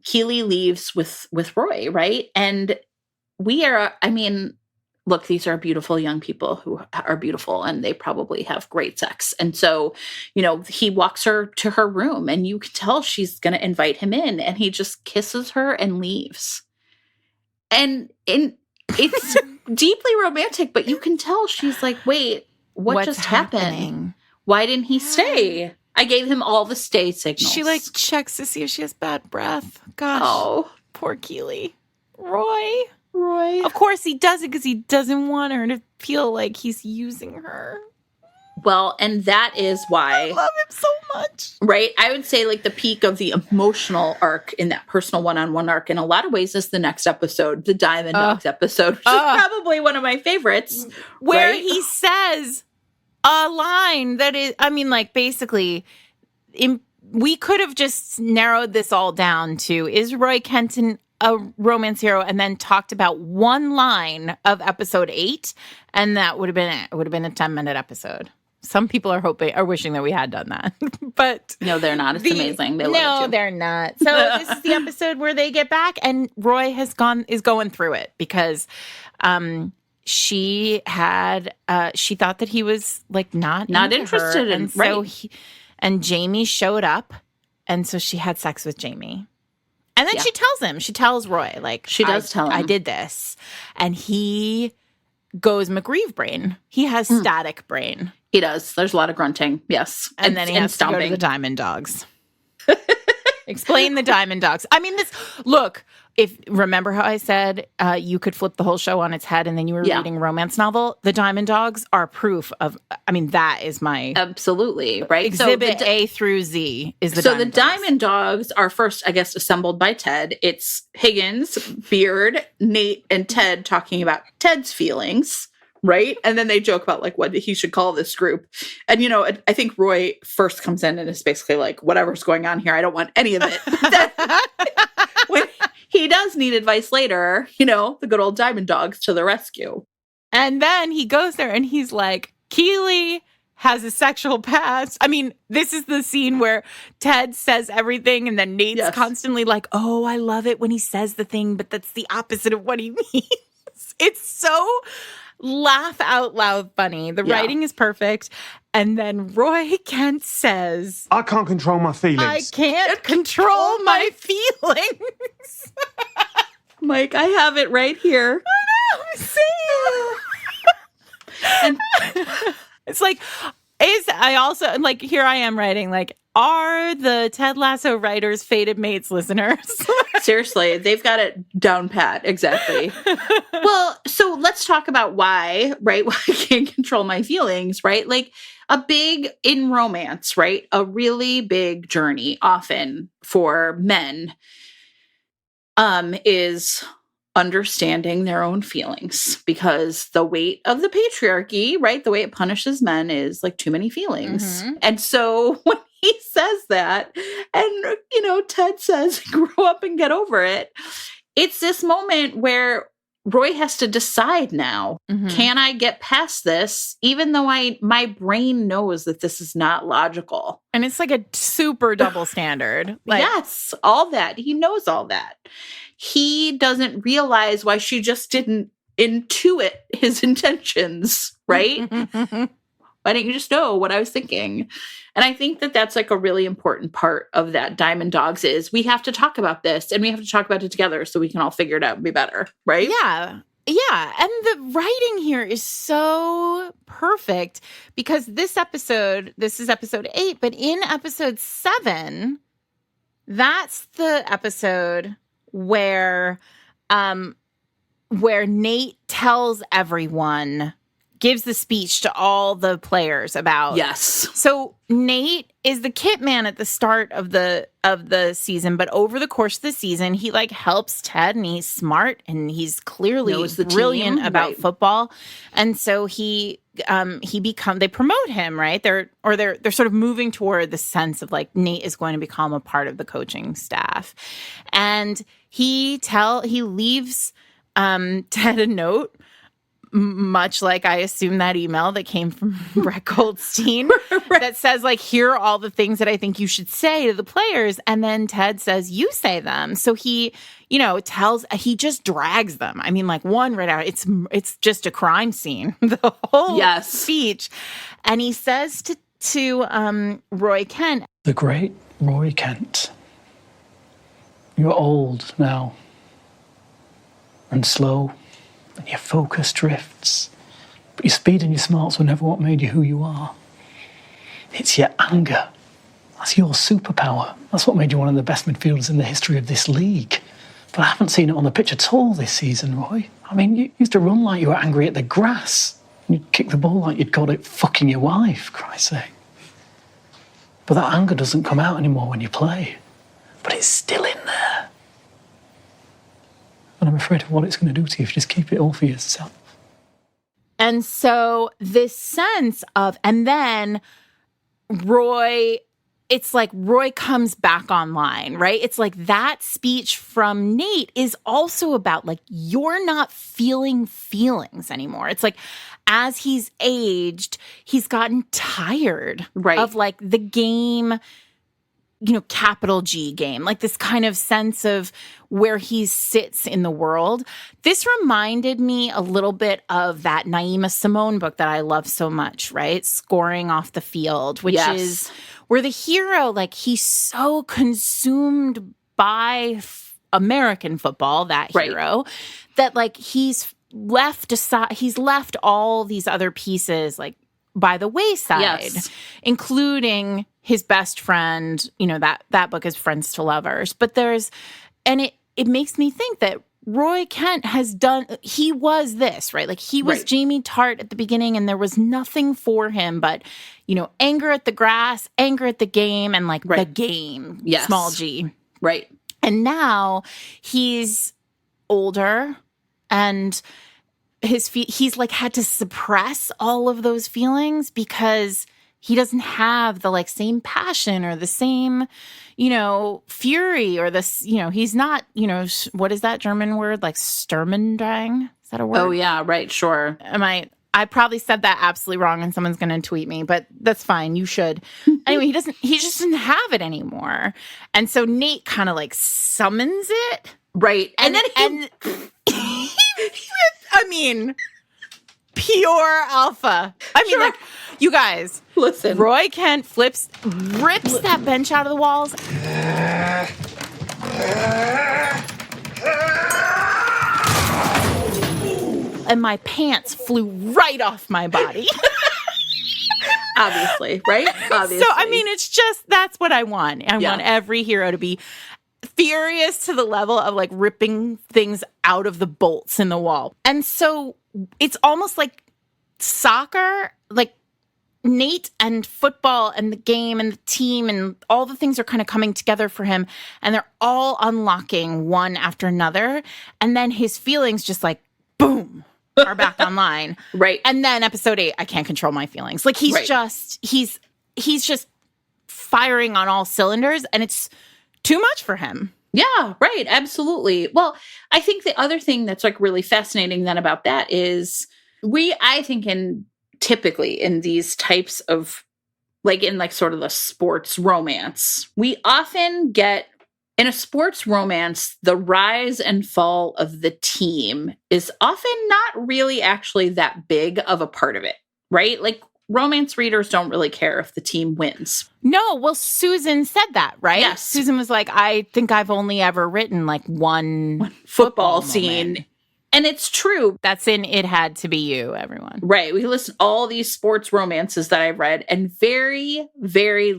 Keely leaves with Roy, right? And we are, I mean, look, these are beautiful young people who are beautiful and they probably have great sex. And so, you know, he walks her to her room and you can tell she's going to invite him in and he just kisses her and leaves. And it's deeply romantic, but you can tell she's like, wait, what's just happened? Why didn't he stay? I gave him all the stay signals. She like checks to see if she has bad breath. Gosh, poor Keely. Roy. Of course he does it because he doesn't want her to feel like he's using her. Well, and that is why I love him so much. Right? I would say like the peak of the emotional arc in that personal one-on-one arc in a lot of ways is the next episode, the Diamond Dogs episode, which is probably one of my favorites. Where he says a line that is, I mean, like basically, we could have just narrowed this all down to, is Roy Kenton a romance hero and then talked about one line of episode 8, and that would have been it. It would have been a 10-minute episode. Some people are wishing that we had done that, but No, they're not. It's amazing. They love it no, too. they're not. So this is the episode where they get back, and Roy is going through it because she thought that he was like not interested her, in, and so right. and Jamie showed up, and so she had sex with Jamie. And then she tells Roy, like, She does tell him. I did this. And he goes McGreeve brain. He has static brain. He does. There's a lot of grunting. Yes. And then he has to go to the Diamond Dogs. Explain the Diamond Dogs. I mean, remember how I said you could flip the whole show on its head and then you were reading a romance novel? The Diamond Dogs are proof of, that is my... Absolutely, right? Exhibit A through Z is the Diamond Dogs. Diamond Dogs are first, I guess, assembled by Ted. It's Higgins, Beard, Nate, and Ted talking about Ted's feelings, right? And then they joke about like what he should call this group. And, I think Roy first comes in and is basically like, whatever's going on here, I don't want any of it. When he does need advice later, the good old Diamond Dogs to the rescue. And then he goes there and he's like, Keely has a sexual past. I mean, this is the scene where Ted says everything and then Nate's constantly like, oh, I love it when he says the thing, but that's the opposite of what he means. It's so laugh out loud funny. The writing is perfect. And then Roy Kent says, I can't control my feelings. I can't control my feelings. Mike, I have it right here. I know, same. And it's like, I also, like, here I am writing, like, are the Ted Lasso writers fated mates listeners? Seriously, they've got it down pat. Exactly. Well, so let's talk about why, right? Why I can't control my feelings, right? Like in romance, right? A really big journey often for men is understanding their own feelings, because the weight of the patriarchy, right? The way it punishes men is like too many feelings. Mm-hmm. And so when he says that, and, Ted says, grow up and get over it, it's this moment where Roy has to decide now, can I get past this, even though my brain knows that this is not logical? And it's like a super double standard. Yes, all that. He knows all that. He doesn't realize why she just didn't intuit his intentions, right? Why didn't you just know what I was thinking? And I think that that's like a really important part of that Diamond Dogs is we have to talk about this and we have to talk about it together so we can all figure it out and be better, right? Yeah. Yeah. And the writing here is so perfect because this is episode 8, but in episode 7, that's the episode where Nate tells everyone, gives the speech to all the players about. Yes. So Nate is the kit man at the start of the season, but over the course of the season, he like helps Ted, and he's smart and he's clearly brilliant about football. And so they promote him, right? They're sort of moving toward the sense of like Nate is going to become a part of the coaching staff. And he leaves Ted a note, much like I assume that email that came from Brett Goldstein that says like, here are all the things that I think you should say to the players. And then Ted says, you say them. So he, he just drags them. I mean, like one right out, it's just a crime scene, the whole speech. And he says to Roy Kent, the great Roy Kent, you're old now and slow. And your focus drifts. But your speed and your smarts were never what made you who you are. It's your anger. That's your superpower. That's what made you one of the best midfielders in the history of this league. But I haven't seen it on the pitch at all this season, Roy. I mean, you used to run like you were angry at the grass. And you'd kick the ball like you'd got it fucking your wife, Christ's sake. But that anger doesn't come out anymore when you play. But it's still in there. And I'm afraid of what it's going to do to you if you just keep it all for yourself. And so this sense of, and then Roy it's like Roy comes back online, right? It's like that speech from Nate is also about like, you're not feeling feelings anymore. It's like, as he's aged, he's gotten tired of like the game, capital G game, like this kind of sense of where he sits in the world. This reminded me a little bit of that Naima Simone book that I love so much, right? Scoring Off the Field, which is where the hero, like, he's so consumed by American football, that hero, that like he's left all these other pieces like by the wayside, including his best friend. That book is Friends to Lovers. But it makes me think that Roy Kent he was this, right? Like he was Jamie Tart at the beginning, and there was nothing for him but, anger at the grass, anger at the game, and like the game, small g. Right. And now he's older, and he's like had to suppress all of those feelings because he doesn't have the like same passion or the same, fury or this, he's not, what is that German word? Like Sturmendrang? Is that a word? Oh yeah, right, sure. I probably said that absolutely wrong and someone's going to tweet me, but that's fine. You should. Anyway, he just doesn't have it anymore. And so Nate kind of like summons it. Right. And then pure alpha. Like, you guys, listen. Roy Kent rips that bench out of the walls. And my pants flew right off my body. Obviously, right? Obviously. So, it's just, that's what I want. I want every hero to be furious to the level of like ripping things out of the bolts in the wall. And so it's almost like soccer, like Nate and football and the game and the team and all the things are kind of coming together for him, and they're all unlocking one after another. And then his feelings just like, boom, are back online. Right. And then episode 8, I can't control my feelings. Like he's just firing on all cylinders, and it's too much for him. Yeah, right. Absolutely. Well, I think the other thing that's like really fascinating then about that is I think typically in these types of like in like sort of the sports romance, we often get in a sports romance, the rise and fall of the team is often not really actually that big of a part of it, right? Like romance readers don't really care if the team wins. No, well, Susan said that, right? Yes. Susan was like, I think I've only ever written like one football scene. And it's true. That's in It Had to Be You, everyone. Right. We list all these sports romances that I've read, and very, very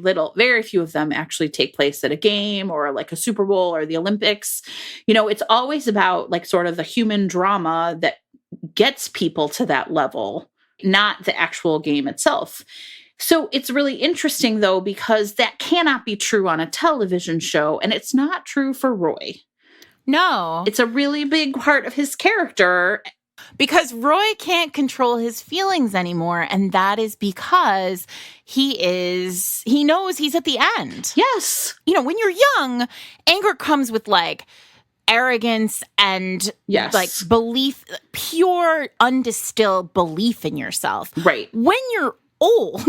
few of them actually take place at a game or like a Super Bowl or the Olympics. It's always about like sort of the human drama that gets people to that level, not the actual game itself. So it's really interesting, though, because that cannot be true on a television show, and it's not true for Roy. No. It's a really big part of his character. Because Roy can't control his feelings anymore, and that is because he knows he's at the end. Yes. When you're young, anger comes with like arrogance and like belief, pure undistilled belief in yourself. Right. When you're old,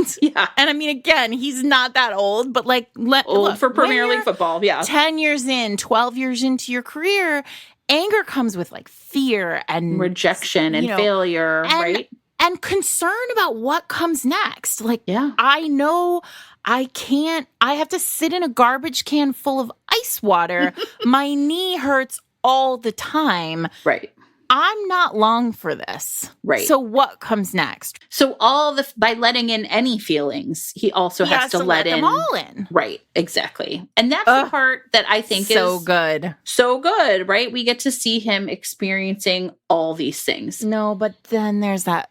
and again, he's not that old, but like old for Premier League football, 10 years in, 12 years into your career, anger comes with like fear and rejection and failure, right? And concern about what comes next. Like, yeah, I know I have to sit in a garbage can full of ice water. My knee hurts all the time. Right. I'm not long for this. Right. So what comes next? So by letting in any feelings, he also has to let them all in. Right. Exactly. And that's the part that I think so is good. So good, right? We get to see him experiencing all these things. No, but then there's that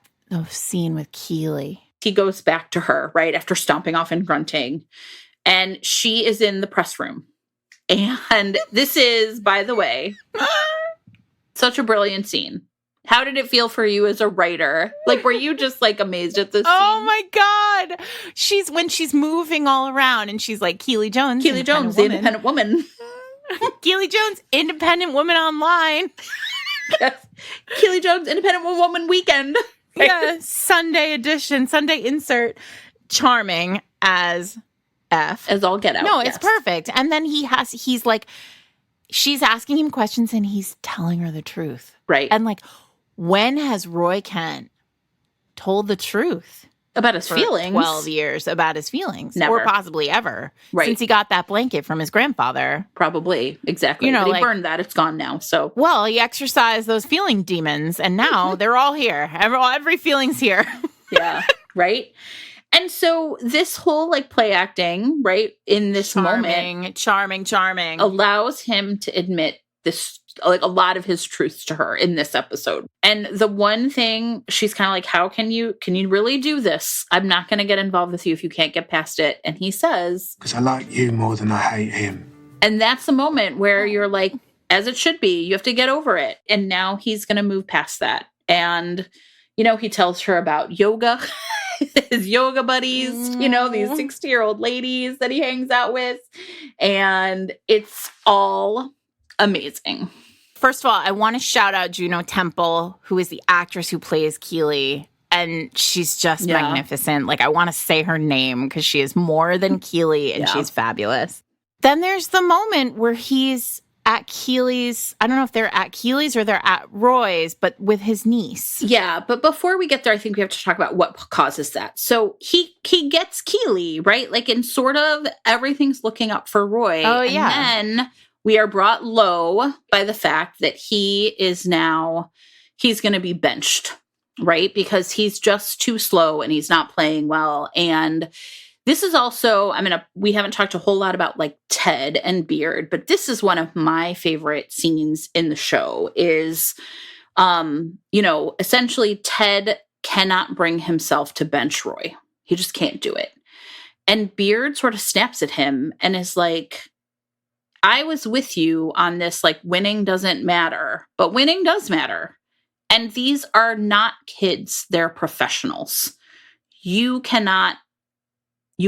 scene with Keely. He goes back to her, right, after stomping off and grunting. And she is in the press room. And this is, by the way, such a brilliant scene. How did it feel for you as a writer? Like, were you just like amazed at this Oh scene? my God. When she's moving all around and she's like, Keely Jones, Keely Jones, the independent woman. Keely Jones, independent woman online. Yes. Keely Jones, independent woman weekend. Yeah, Sunday edition, Sunday insert. Charming as F. As all get out. No, yes. it's perfect. And then he's like, she's asking him questions and he's telling her the truth. Right. And like, when has Roy Kent told the truth? About his For feelings. 12 years about his feelings. Never. Or possibly ever. Right. Since he got that blanket from his grandfather. Probably. Exactly. You know, but he like- burned that. It's gone now. So. Well, he exercised those feeling demons and now they're all here. Every feeling's here. Yeah. Right. And so this whole like play acting, right, in this moment Charming. allows him to admit this, like a lot of his truths to her in this episode. And the one thing she's kind of like, how can you really do this? I'm not going to get involved with you if you can't get past it. And he says, Because I like you more than I hate him. and that's the moment where you're like, as it should be, you have to get over it. And now he's going to move past that. And, you know, he tells her about yoga, his yoga buddies, you know, these 60-year-old ladies that he hangs out with. And it's all amazing. First of all, I want to shout out Juno Temple, who is the actress who plays Keely. And she's just Yeah. magnificent. Like, I want to say her name because she is more than Keely and Yeah. she's fabulous. Then there's the moment where he's at Keely's. I don't know if they're at Keely's or they're at Roy's, but with his niece. Yeah, but before we get there, I think we have to talk about what causes that. So he gets Keely, right? Like, in sort of everything's looking up for Roy. Oh, yeah. And then we are brought low by the fact that he's going to be benched, right? Because he's just too slow and he's not playing well. And this is also, we haven't talked a whole lot about like Ted and Beard, but this is one of my favorite scenes in the show is, essentially Ted cannot bring himself to bench Roy. He just can't do it. And Beard sort of snaps at him and is like, I was with you on this, like, winning doesn't matter, but winning does matter. And these are not kids, they're professionals. You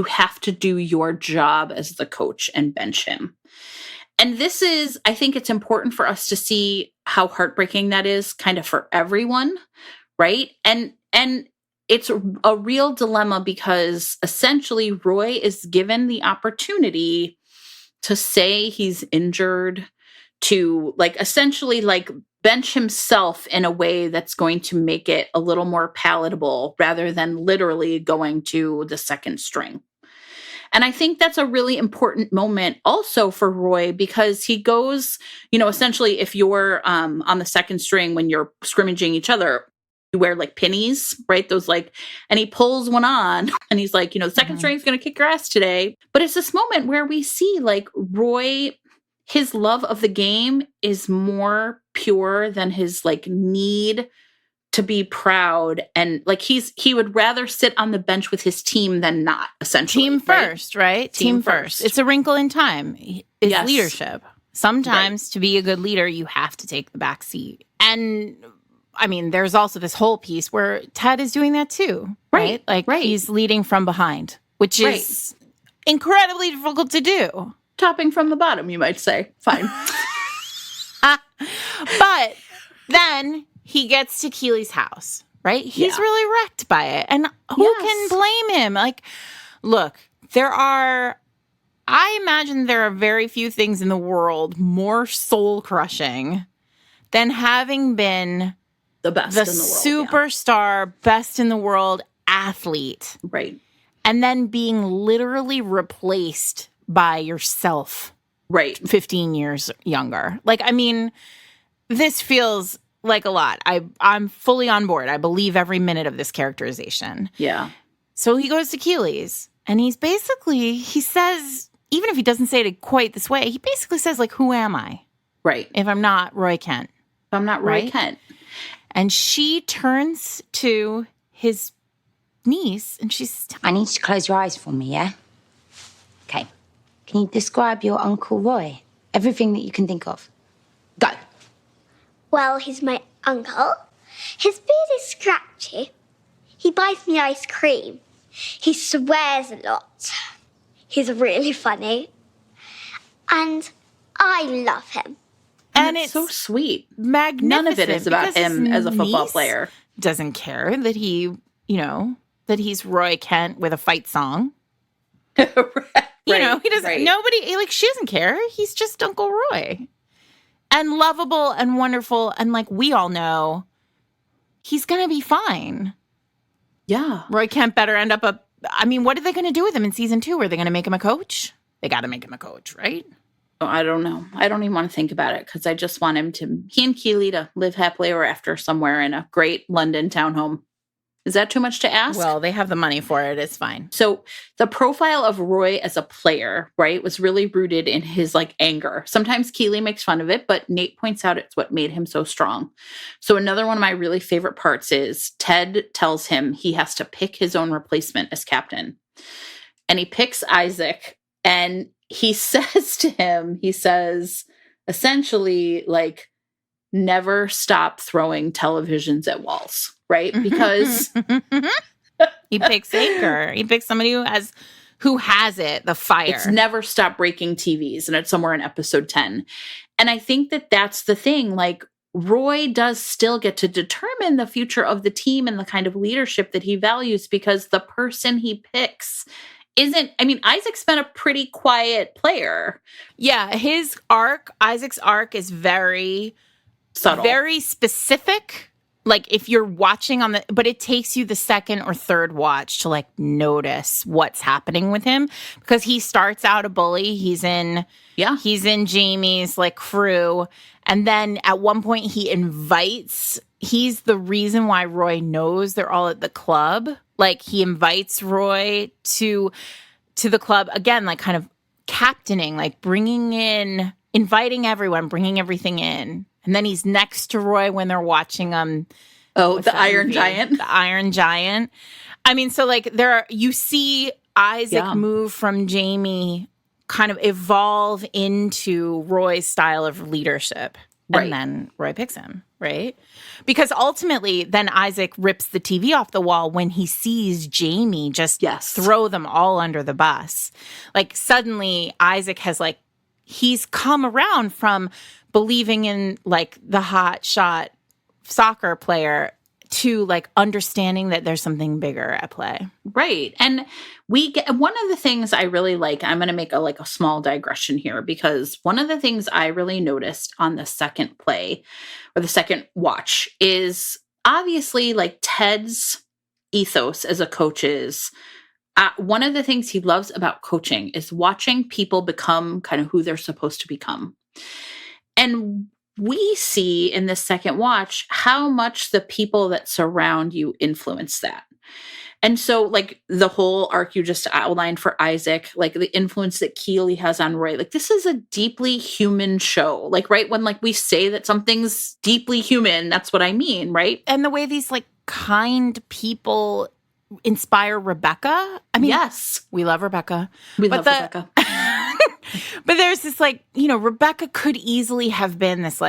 have to do your job as the coach and bench him. And this is, I think it's important for us to see how heartbreaking that is kind of for everyone, right? And it's a real dilemma because essentially Roy is given the opportunity to say he's injured, to like essentially like bench himself in a way that's going to make it a little more palatable rather than literally going to the second string. And I think that's a really important moment also for Roy because he goes, essentially if you're on the second string when you're scrimmaging each other, you wear like pennies, right? Those like, and he pulls one on and he's like, the second string is going to kick your ass today. But it's this moment where we see like Roy, his love of the game is more pure than his like need to be proud. And like he would rather sit on the bench with his team than not, essentially. Team first, right? Team first. first. It's a wrinkle in time. Is Yes. leadership. Sometimes to be a good leader, you have to take the back seat. And there's also this whole piece where Ted is doing that too, right? Like he's leading from behind, which is incredibly difficult to do. Topping from the bottom, you might say. Fine. But then he gets to Keely's house, right? He's really wrecked by it. And who can blame him? Like, look, I imagine there are very few things in the world more soul-crushing than having been the best the in the world, superstar, best in the world athlete. Right. And then being literally replaced by yourself. Right. 15 years younger. Like, this feels like a lot. I'm fully on board. I believe every minute of this characterization. Yeah. So he goes to Keely's and he says, even if he doesn't say it quite this way, he basically says, like, who am I? Right. If I'm not Roy Kent. If I'm not Roy Kent. And she turns to his niece and she's, I need you to close your eyes for me, yeah? Okay. Can you describe your Uncle Roy? Everything that you can think of. Go. Well, he's my uncle, His beard is scratchy. He buys me ice cream. He swears a lot. He's really funny. And I love him. And it's so sweet. Magnificent. None of it is about him as a football niece player. Doesn't care that he, that he's Roy Kent with a fight song. Right, he doesn't, right. nobody, she doesn't care. He's just Uncle Roy. And lovable and wonderful. And we all know, he's going to be fine. Yeah. Roy Kent better end up what are they going to do with him in season 2? Are they going to make him a coach? They got to make him a coach, right? Oh, I don't know. I don't even want to think about it because I just want he and Keely to live happily ever after somewhere in a great London townhome. Is that too much to ask? Well, they have the money for it. It's fine. So the profile of Roy as a player, right, was really rooted in his anger. Sometimes Keely makes fun of it, but Nate points out it's what made him so strong. So another one of my really favorite parts is Ted tells him he has to pick his own replacement as captain. And he picks Isaac, and he says essentially, never stop throwing televisions at walls, right? Because he picks Aker. He picks somebody who has it, the fire. It's never stop breaking TVs, and it's somewhere in episode 10. And I think that's the thing. Roy does still get to determine the future of the team and the kind of leadership that he values, because the person he picks Isaac's been a pretty quiet player. Yeah, Isaac's arc is very subtle, very specific. If you're watching but it takes you the second or third watch to notice what's happening with him, because he starts out a bully. He's in Jamie's crew. And then at one point he's the reason why Roy knows they're all at the club. He invites Roy to the club again, kind of captaining, inviting everyone, bringing everything in. And then he's next to Roy when they're watching the Iron Giant. The Iron Giant. You see Isaac move from Jamie, kind of evolve into Roy's style of leadership. Right. And then Roy picks him, right? Because ultimately, then Isaac rips the TV off the wall when he sees Jamie just throw them all under the bus. Suddenly, Isaac has he's come around from believing in the hot shot soccer player to understanding that there's something bigger at play. Right. And we get one of the things I really I'm going to make a small digression here, because one of the things I really noticed on the second play or the second watch is obviously Ted's ethos as a coach is one of the things he loves about coaching is watching people become kind of who they're supposed to become. And we see in this second watch how much the people that surround you influence that. And so the whole arc you just outlined for Isaac, the influence that Keely has on Roy, this is a deeply human show. Right when we say that something's deeply human, that's what I mean, right? And the way these kind people inspire Rebecca. Yes. We love Rebecca. Rebecca. But there's this Rebecca could easily have been this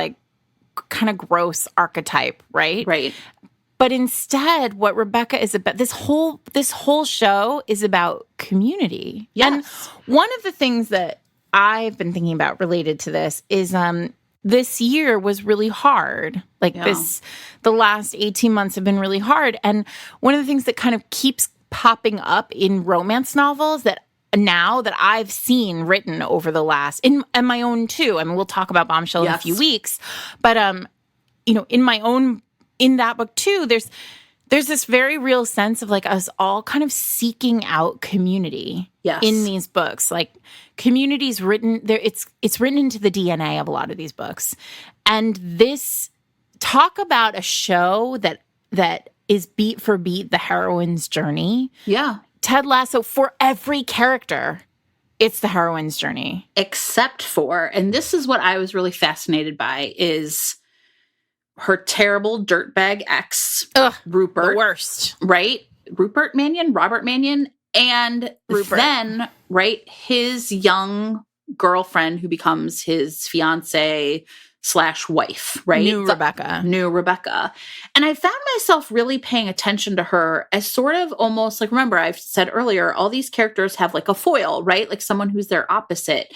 kind of gross archetype, right? Right. But instead, what Rebecca is about, this whole show is about community. Yes. And one of the things that I've been thinking about related to this is this year was really hard. The last 18 months have been really hard. And one of the things that kind of keeps popping up in romance novels that I've seen written over the last, and my own too. We'll talk about Bombshell in a few weeks. But, in that book too, there's this very real sense of us all kind of seeking out community in these books. Community's written there. It's written into the DNA of a lot of these books. And this talk about a show that is beat for beat the heroine's journey. Yeah. Ted Lasso, for every character, it's the heroine's journey. Except for, and this is what I was really fascinated by, is her terrible dirtbag ex, Rupert. The worst. Right? Robert Mannion. And Rupert. Then, right, his young girlfriend who becomes his fiance, wife, right? New Rebecca. New Rebecca. And I found myself really paying attention to her as sort of almost like, remember, I've said earlier, all these characters have like a foil, right? Like someone who's their opposite.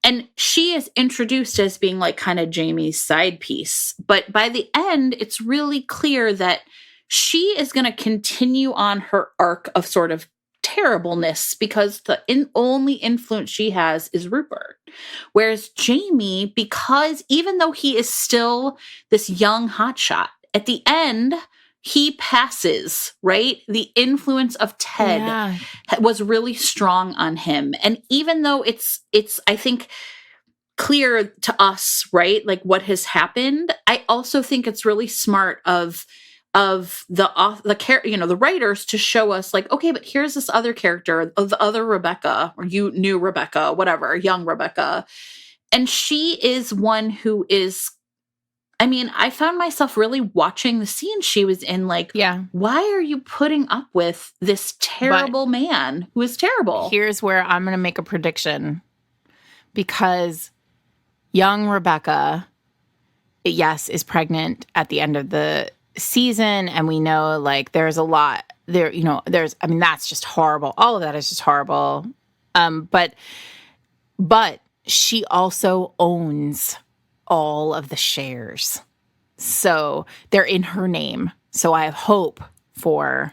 And she is introduced as being like kind of Jamie's side piece. But by the end, it's really clear that she is going to continue on her arc of sort of terribleness because the only influence she has is Rupert. Whereas Jamie, because even though he is still this young hotshot, at the end, he passes, right? The influence of Ted was really strong on him. And even though it's I think, clear to us, right? Like what has happened, I also think it's really smart of the writers to show us like, okay, but here's this other character of the other Rebecca, or new Rebecca, whatever, young Rebecca. And she is one who is, I mean, I found myself really watching the scene she was in, like, why are you putting up with this terrible man who is terrible? Here's where I'm going to make a prediction. Because young Rebecca, yes, is pregnant at the end of the season, and we know like there's a lot there, you know, I mean, that's just horrible. All of that is just horrible. But she also owns all of the shares. So they're in her name. So I have hope for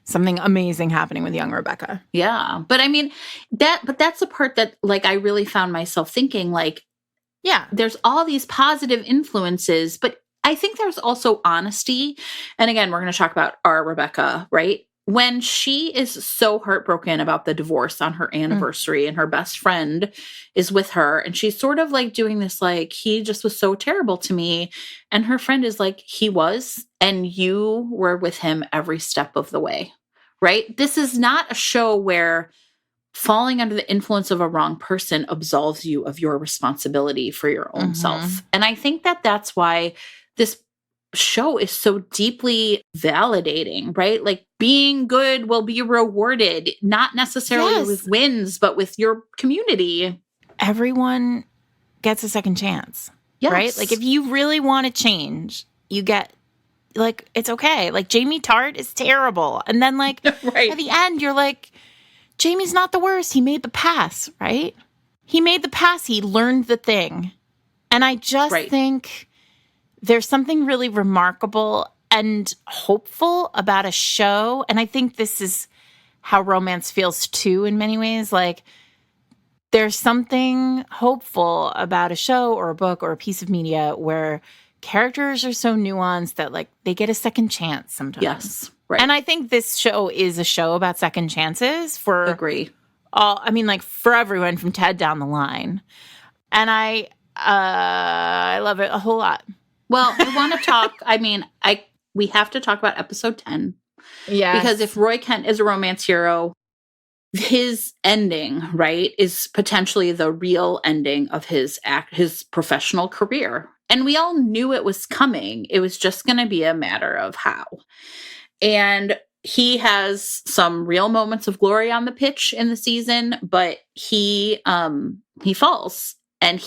something amazing happening with young Rebecca. Yeah. But I mean, that's the part that like I really found myself thinking like, yeah, there's all these positive influences, but I think there's also honesty. And again, we're going to talk about our Rebecca, right? When she is so heartbroken about the divorce on her anniversary and her best friend is with her and she's sort of like doing this, like, he just was so terrible to me. And her friend is like, he was, and you were with him every step of the way, right? This is not a show where falling under the influence of a wrong person absolves you of your responsibility for your own self. And I think that that's why this show is so deeply validating, right? Like being good will be rewarded, not necessarily with wins, but with your community. Everyone gets a second chance, right? Like if you really want to change, you get, like, it's okay. Like Jamie Tart is terrible. And then like at the end, you're like, Jamie's not the worst. He made the pass, right? He made the pass. He learned the thing. And I just think there's something really remarkable and hopeful about a show. And I think this is how romance feels too in many ways. Like there's something hopeful about a show or a book or a piece of media where characters are so nuanced that like they get a second chance sometimes. Yes. Right. And I think this show is a show about second chances for like for everyone from Ted down the line. And I love it a whole lot. Well, I want to talk, we have to talk about episode 10. Yeah. Because if Roy Kent is a romance hero, his ending, right, is potentially the real ending of his professional career. And we all knew it was coming. It was just going to be a matter of how. And he has some real moments of glory on the pitch in the season, but he falls. And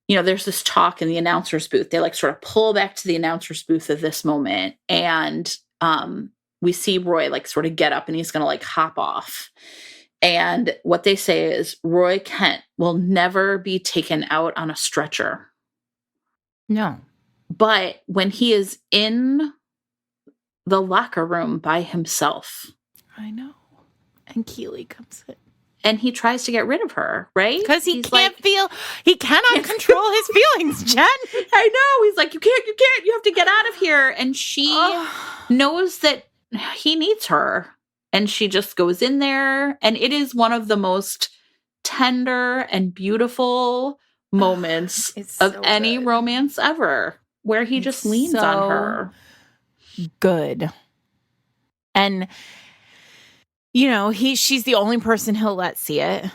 there's this talk in the announcer's booth. They like sort of pull back to the announcer's booth at this moment. And we see Roy like sort of get up and he's going to like hop off. And what they say is Roy Kent will never be taken out on a stretcher. No. But when he is in the locker room by himself. I know. And Keely comes in. And he tries to get rid of her, right? Because he cannot control his feelings, Jen. I know. He's like, you can't, you have to get out of here. And she knows that he needs her. And she just goes in there. And it is one of the most tender and beautiful moments of any romance ever, where he just leans on her. Good. And she's the only person he'll let see it.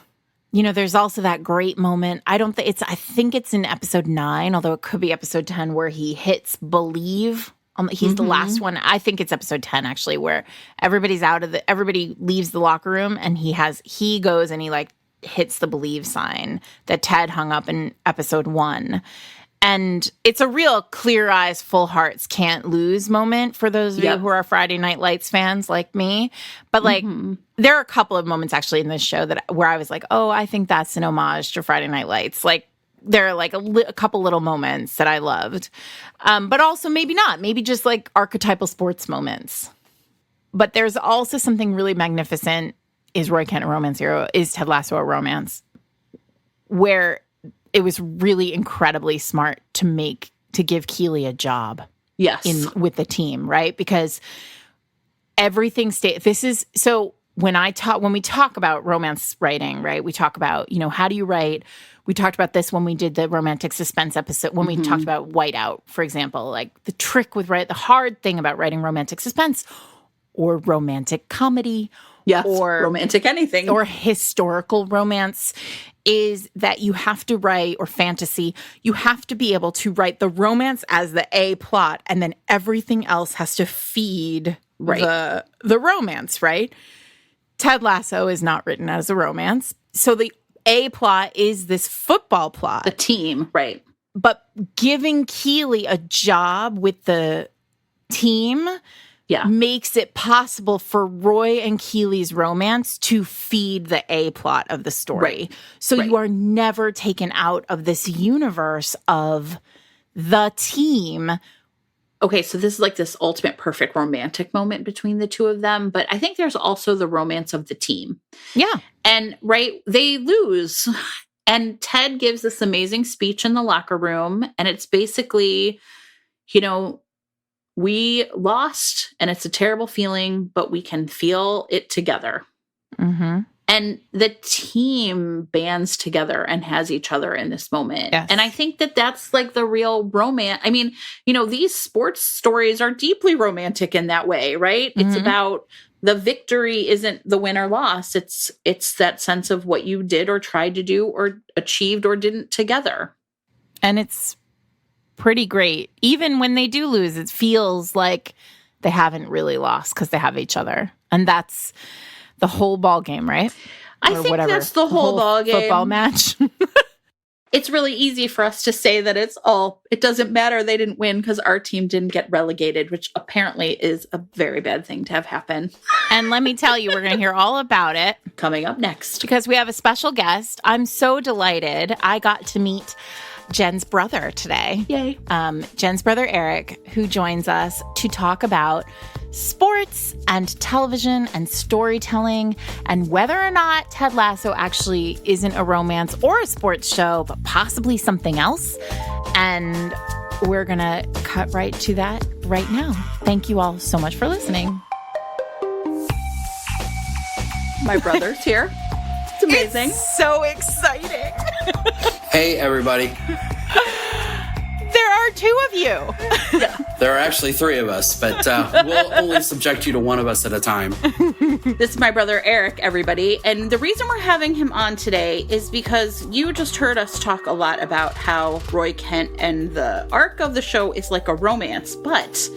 There's also that great moment. I think it's in episode 9, although it could be episode 10, where he hits believe. He's the last one. I think it's episode 10 actually, where everybody leaves the locker room and he goes and he like hits the believe sign that Ted hung up in episode 1. And it's a real clear eyes, full hearts, can't lose moment for those of you who are Friday Night Lights fans like me. But like, there are a couple of moments actually in this show where I was like, oh, I think that's an homage to Friday Night Lights. Like, there are like a couple little moments that I loved. But also maybe not, maybe just like archetypal sports moments. But there's also something really magnificant. Is Roy Kent a romance hero? Is Ted Lasso a romance? Where it was really incredibly smart to give Keely a job. Yes. With the team, right? Because everything when we talk about romance writing, right? We talk about, how do you write? We talked about this when we did the romantic suspense episode, when we talked about Whiteout, for example, like the trick with the hard thing about writing romantic suspense or romantic comedy. Yes, or romantic anything. Or historical romance is that you have to write, or fantasy, you have to be able to write the romance as the A plot, and then everything else has to feed the romance, right? Ted Lasso is not written as a romance. So the A plot is this football plot. The team, right. But giving Keely a job with the team makes it possible for Roy and Keely's romance to feed the A plot of the story. Right. So you are never taken out of this universe of the team. Okay, so this is like this ultimate perfect romantic moment between the two of them, but I think there's also the romance of the team. Yeah. And they lose. And Ted gives this amazing speech in the locker room, and it's basically, we lost, and it's a terrible feeling, but we can feel it together. Mm-hmm. And the team bands together and has each other in this moment. Yes. And I think that that's like the real romance. I mean, these sports stories are deeply romantic in that way, right? Mm-hmm. It's about the victory isn't the win or loss. It's that sense of what you did or tried to do or achieved or didn't together. And it's pretty great. Even when they do lose, it feels like they haven't really lost because they have each other. And that's the whole ball game, right? I think that's the whole ball game. Football match. It's really easy for us to say that it doesn't matter. They didn't win because our team didn't get relegated, which apparently is a very bad thing to have happen. And let me tell you, we're going to hear all about it. Coming up next. Because we have a special guest. I'm so delighted. I got to meet Jen's brother today. Yay. Jen's brother, Erik, who joins us to talk about sports and television and storytelling and whether or not Ted Lasso actually isn't a romance or a sports show, but possibly something else. And we're going to cut right to that right now. Thank you all so much for listening. My brother here. It's amazing. It's so exciting. Hey, everybody. There are two of you. Yeah. There are actually three of us, but we'll only subject you to one of us at a time. This is my brother, Erik, everybody. And the reason we're having him on today is because you just heard us talk a lot about how Roy Kent and the arc of the show is like a romance. But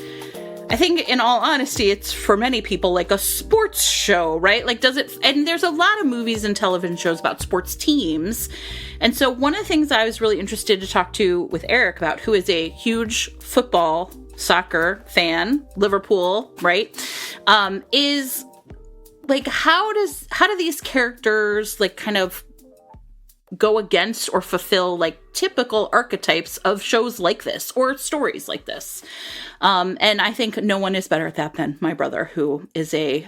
I think, in all honesty, it's for many people like a sports show, right? Like, and there's a lot of movies and television shows about sports teams. And so one of the things I was really interested to talk to with Erik about, who is a huge football, soccer fan, Liverpool, right? Is like, how do these characters like kind of go against or fulfill like typical archetypes of shows like this or stories like this? And I think no one is better at that than my brother, who is a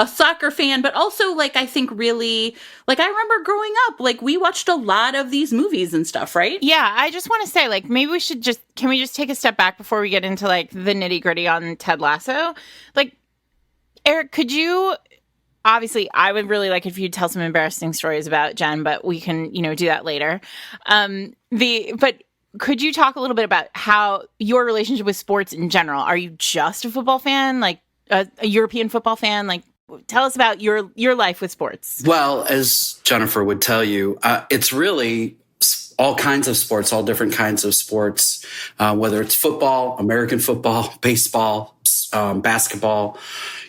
soccer fan, but also like, I think really, like, I remember growing up, like we watched a lot of these movies and stuff, right? Yeah. I just want to say, like, maybe can we just take a step back before we get into like the nitty gritty on Ted Lasso? Like, Erik, could you, obviously I would really like if you'd tell some embarrassing stories about Jen, but we can, do that later. But could you talk a little bit about how your relationship with sports in general? Are you just a football fan, like a European football fan? Like, tell us about your life with sports. Well, as Jennifer would tell you, it's really all kinds of sports, all different kinds of sports, whether it's football, American football, baseball, basketball,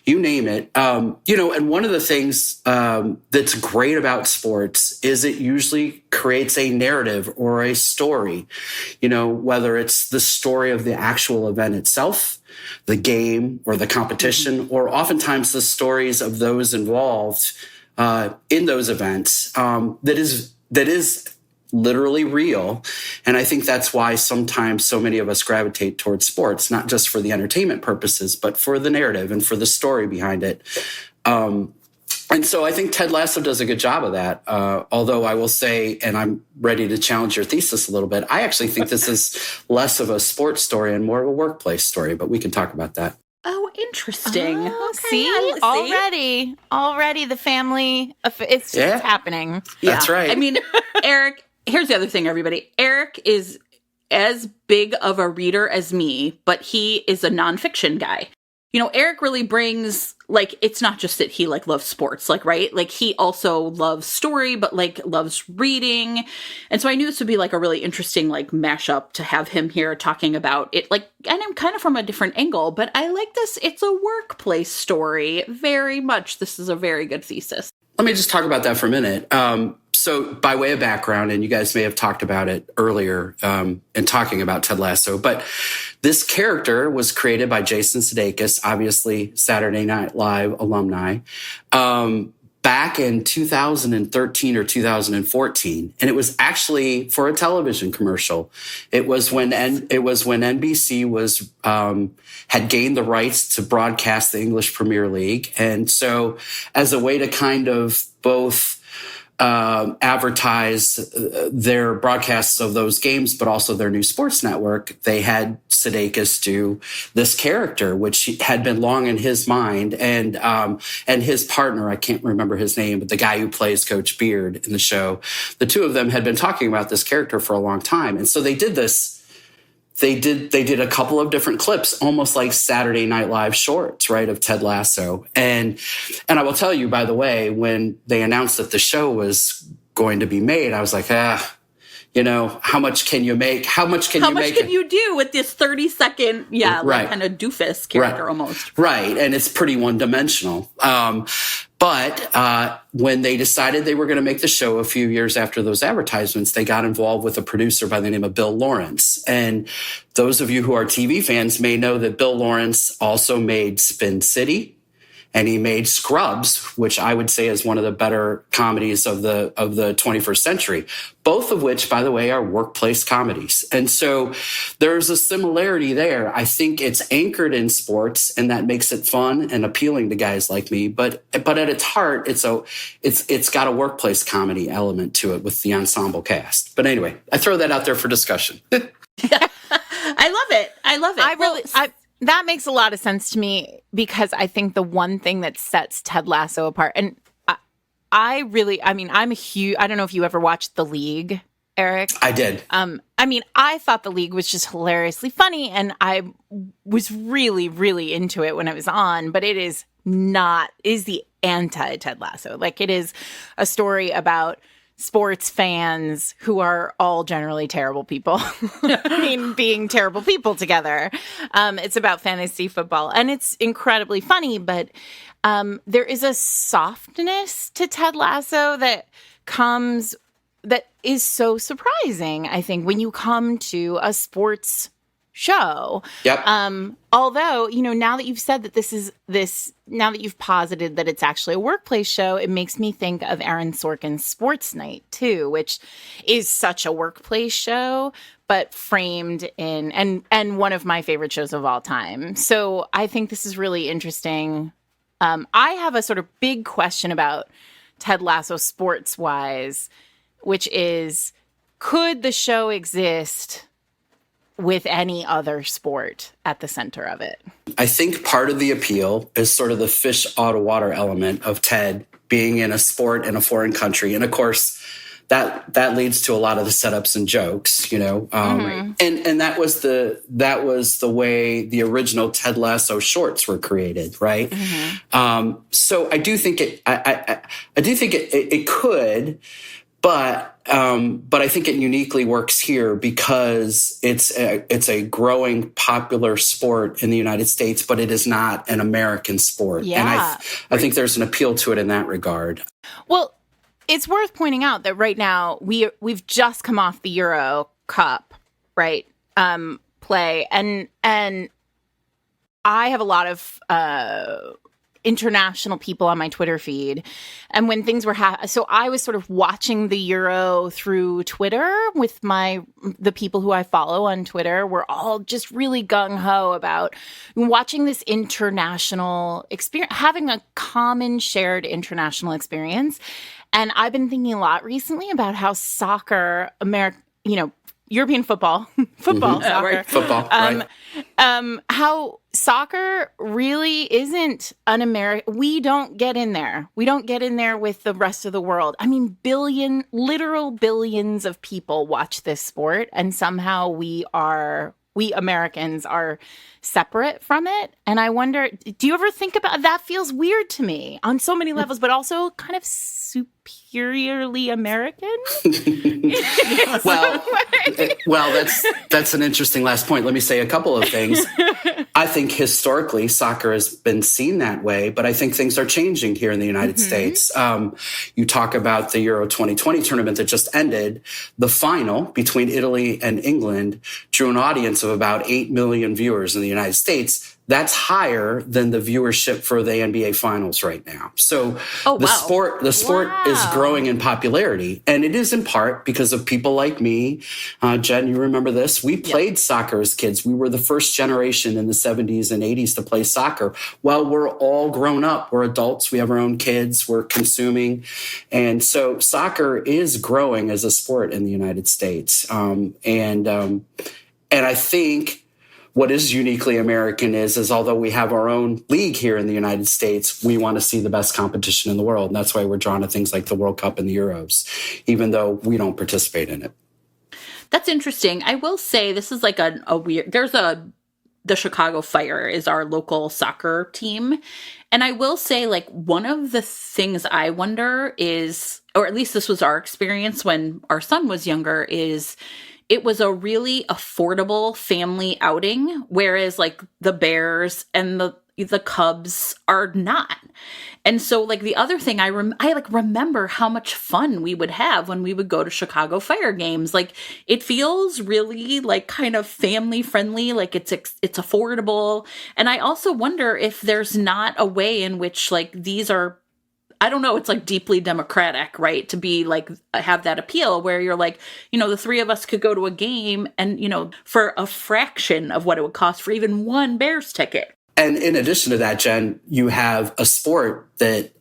you name it. And one of the things that's great about sports is it usually creates a narrative or a story, whether it's the story of the actual event itself, the game or the competition, or oftentimes the stories of those involved in those events that is literally real. And I think that's why sometimes so many of us gravitate towards sports, not just for the entertainment purposes, but for the narrative and for the story behind it. And so I think Ted Lasso does a good job of that. Although I will say, and I'm ready to challenge your thesis a little bit, I actually think this is less of a sports story and more of a workplace story, but we can talk about that. Oh, interesting. Okay, already the family, it's happening. That's right. I mean, Erik, here's the other thing, everybody. Erik is as big of a reader as me, but he is a nonfiction guy. Erik really brings, it's not just that he, loves sports, right? He also loves story, but, loves reading. And so I knew this would be, a really interesting, mashup to have him here talking about it, and I'm kind of from a different angle, but I like this. It's a workplace story very much. This is a very good thesis. Let me just talk about that for a minute. So by way of background, and you guys may have talked about it earlier in talking about Ted Lasso, but this character was created by Jason Sudeikis, obviously Saturday Night Live alumni, back in 2013 or 2014. And it was actually for a television commercial. It was when NBC was had gained the rights to broadcast the English Premier League. And so as a way to kind of both advertise their broadcasts of those games, but also their new sports network, they had Sudeikis do this character, which had been long in his mind, and his partner, I can't remember his name, but the guy who plays Coach Beard in the show, the two of them had been talking about this character for a long time, and so they did this. They did a couple of different clips, almost like Saturday Night Live shorts, right, of Ted Lasso. And I will tell you, by the way, when they announced that the show was going to be made, I was like, how much can you make? How much can you do with this 30-second, kind of doofus character almost? Right, and it's pretty one-dimensional. But when they decided they were going to make the show a few years after those advertisements, they got involved with a producer by the name of Bill Lawrence. And those of you who are TV fans may know that Bill Lawrence also made Spin City, and he made Scrubs, which I would say is one of the better comedies of the 21st century, both of which, by the way, are workplace comedies. And so there's a similarity there. I think it's anchored in sports, and that makes it fun and appealing to guys like me. But at its heart, it's got a workplace comedy element to it with the ensemble cast. But anyway, I throw that out there for discussion. I love it. That makes a lot of sense to me, because I think the one thing that sets Ted Lasso apart, and I'm a huge, I don't know if you ever watched The League, Erik. I did. I thought The League was just hilariously funny, and I was really, really into it when it was on, but it is the anti-Ted Lasso. It is a story about sports fans who are all generally terrible people. Being terrible people together. It's about fantasy football, and it's incredibly funny, but there is a softness to Ted Lasso that is so surprising, I think, when you come to a sports show. Yep. Although, now that you've said that now that you've posited that it's actually a workplace show, it makes me think of Aaron Sorkin's Sports Night too, which is such a workplace show, but framed in, and one of my favorite shows of all time. So I think this is really interesting. I have a sort of big question about Ted Lasso sports-wise, which is, could the show exist with any other sport at the center of it? I think part of the appeal is sort of the fish out of water element of Ted being in a sport in a foreign country. And of course, that leads to a lot of the setups and jokes, and that was the way the original Ted Lasso shorts were created, right? So I do think it could, But I think it uniquely works here because it's a growing popular sport in the United States, but it is not an American sport. Yeah. And I think there's an appeal to it in that regard. Well, it's worth pointing out that right now we've just come off the Euro Cup, right? Play and I have a lot of international people on my Twitter feed, and when things were so I was sort of watching the Euro through Twitter with the people who I follow on Twitter. We're all just really gung-ho about watching this international experience, having a common shared international experience. And I've been thinking a lot recently about how soccer, European football, soccer, right. Football, right. How soccer really isn't an American. We don't get in there. We don't get in there with the rest of the world. I mean, literal billions of people watch this sport, and somehow we Americans are separate from it. And I wonder, do you ever think about that? Feels weird to me on so many levels, but also kind of superiorly American. Well, that's an interesting last point. Let me say a couple of things. I think historically soccer has been seen that way, but I think things are changing here in the United States. You talk about the Euro 2020 tournament that just ended. The final between Italy and England drew an audience of about 8 million viewers in the United States. That's higher than the viewership for the NBA finals right now. So the sport is growing in popularity. And it is in part because of people like me. Jen, you remember this? We played soccer as kids. We were the first generation in the 70s and 80s to play soccer. Well, we're all grown up. We're adults. We have our own kids. We're consuming. And so soccer is growing as a sport in the United States. And I think what is uniquely American is although we have our own league here in the United States, we want to see the best competition in the world. And that's why we're drawn to things like the World Cup and the Euros, even though we don't participate in it. That's interesting. I will say this is like a weird, the Chicago Fire is our local soccer team. And I will say, like, one of the things I wonder is, or at least this was our experience when our son was younger, is it was a really affordable family outing, whereas like the Bears and the Cubs are not. And so like the other thing I remember how much fun we would have when we would go to Chicago Fire games. Like it feels really like kind of family friendly, like it's affordable. And I also wonder if there's not a way in which like these are, I don't know, it's like deeply democratic, right? To be like, have that appeal where you're like, the three of us could go to a game and, for a fraction of what it would cost for even one Bears ticket. And in addition to that, Jen, you have a sport that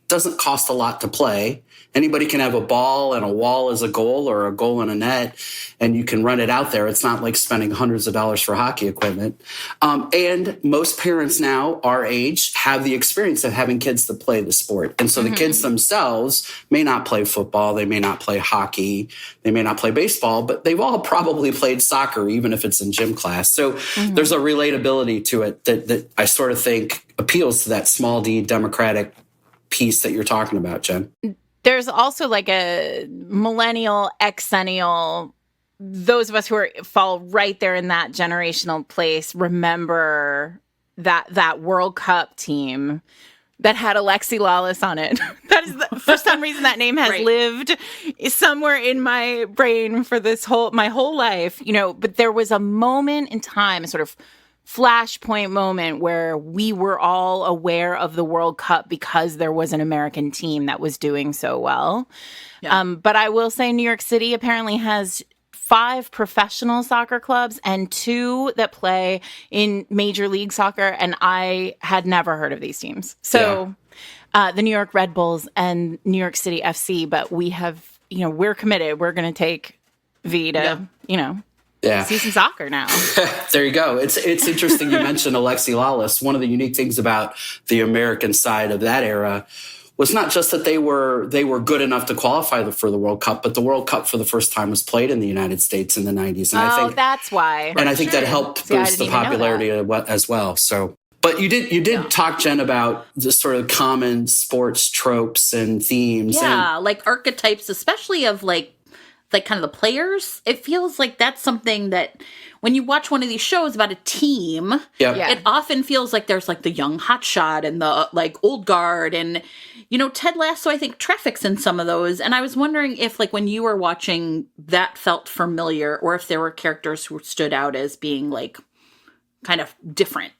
doesn't cost a lot to play. Anybody can have a ball and a wall as a goal or a goal and a net, and you can run it out there. It's not like spending hundreds of dollars for hockey equipment. And most parents now, our age, have the experience of having kids that play the sport. And so the kids themselves may not play football. They may not play hockey. They may not play baseball, but they've all probably played soccer, even if it's in gym class. So there's a relatability to it that I sort of think appeals to that small d democratic piece that you're talking about, Jen. There's also like a millennial, exennial, those of us who fall right there in that generational place remember that World Cup team that had Alexi Lawless on it. That is, for some reason, that name has lived somewhere in my brain for my whole life. But there was a moment in time, a sort of flashpoint moment where we were all aware of the World Cup because there was an American team that was doing so well. Yeah. But I will say New York City apparently has 5 professional soccer clubs and 2 that play in Major League Soccer, and I had never heard of these teams. So the New York Red Bulls and New York City FC, but we have, we're committed. We're going to take V to, see some soccer now. There you go. It's interesting you mentioned Alexi Lawless. One of the unique things about the American side of that era was not just that they were good enough to qualify for the World Cup, but the World Cup for the first time was played in the United States in the 90s. And I think that's why. And I think that helped boost the popularity as well. So But you did talk, Jen, about the sort of common sports tropes and themes. Yeah, like archetypes, especially of like kind of the players. It feels like that's something that when you watch one of these shows about a team, it often feels like there's like the young hotshot and the like old guard. And, you know, Ted Lasso, I think, traffics in some of those. And I was wondering if like when you were watching that felt familiar, or if there were characters who stood out as being like kind of different.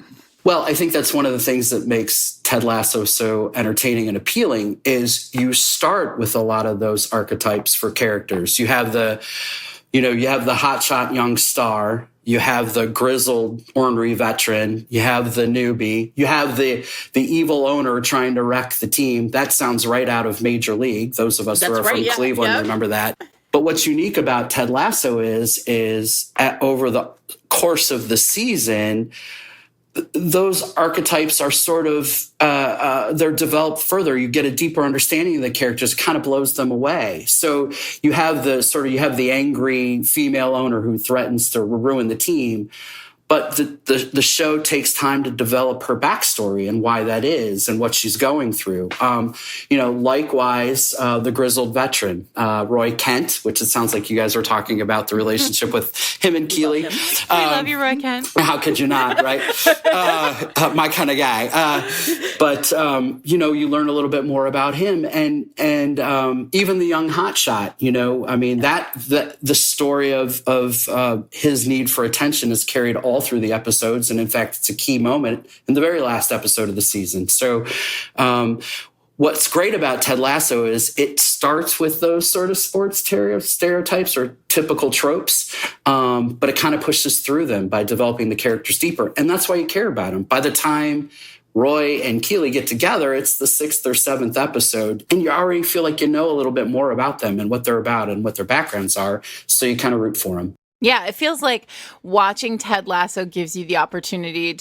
Well, I think that's one of the things that makes Ted Lasso so entertaining and appealing is you start with a lot of those archetypes for characters. You have the hotshot young star, you have the grizzled ornery veteran, you have the newbie, you have the evil owner trying to wreck the team. That sounds right out of Major League. Those of us who are from Cleveland remember that. But what's unique about Ted Lasso is over the course of the season, those archetypes are sort of, they're developed further. You get a deeper understanding of the characters. It kind of blows them away. So you have the angry female owner who threatens to ruin the team. But the show takes time to develop her backstory and why that is and what she's going through. Likewise, the grizzled veteran, Roy Kent, which it sounds like you guys were talking about the relationship with him and Keely. We love you, Roy Kent. How could you not, right? My kind of guy. You learn a little bit more about him and even the young hotshot. The story of his need for attention is carried all through the episodes. And in fact, it's a key moment in the very last episode of the season. So what's great about Ted Lasso is it starts with those sort of sports stereotypes or typical tropes, but it kind of pushes through them by developing the characters deeper. And that's why you care about them. By the time Roy and Keely get together, it's the 6th or 7th episode, and you already feel like you know a little bit more about them and what they're about and what their backgrounds are. So you kind of root for them. Yeah, it feels like watching Ted Lasso gives you the opportunity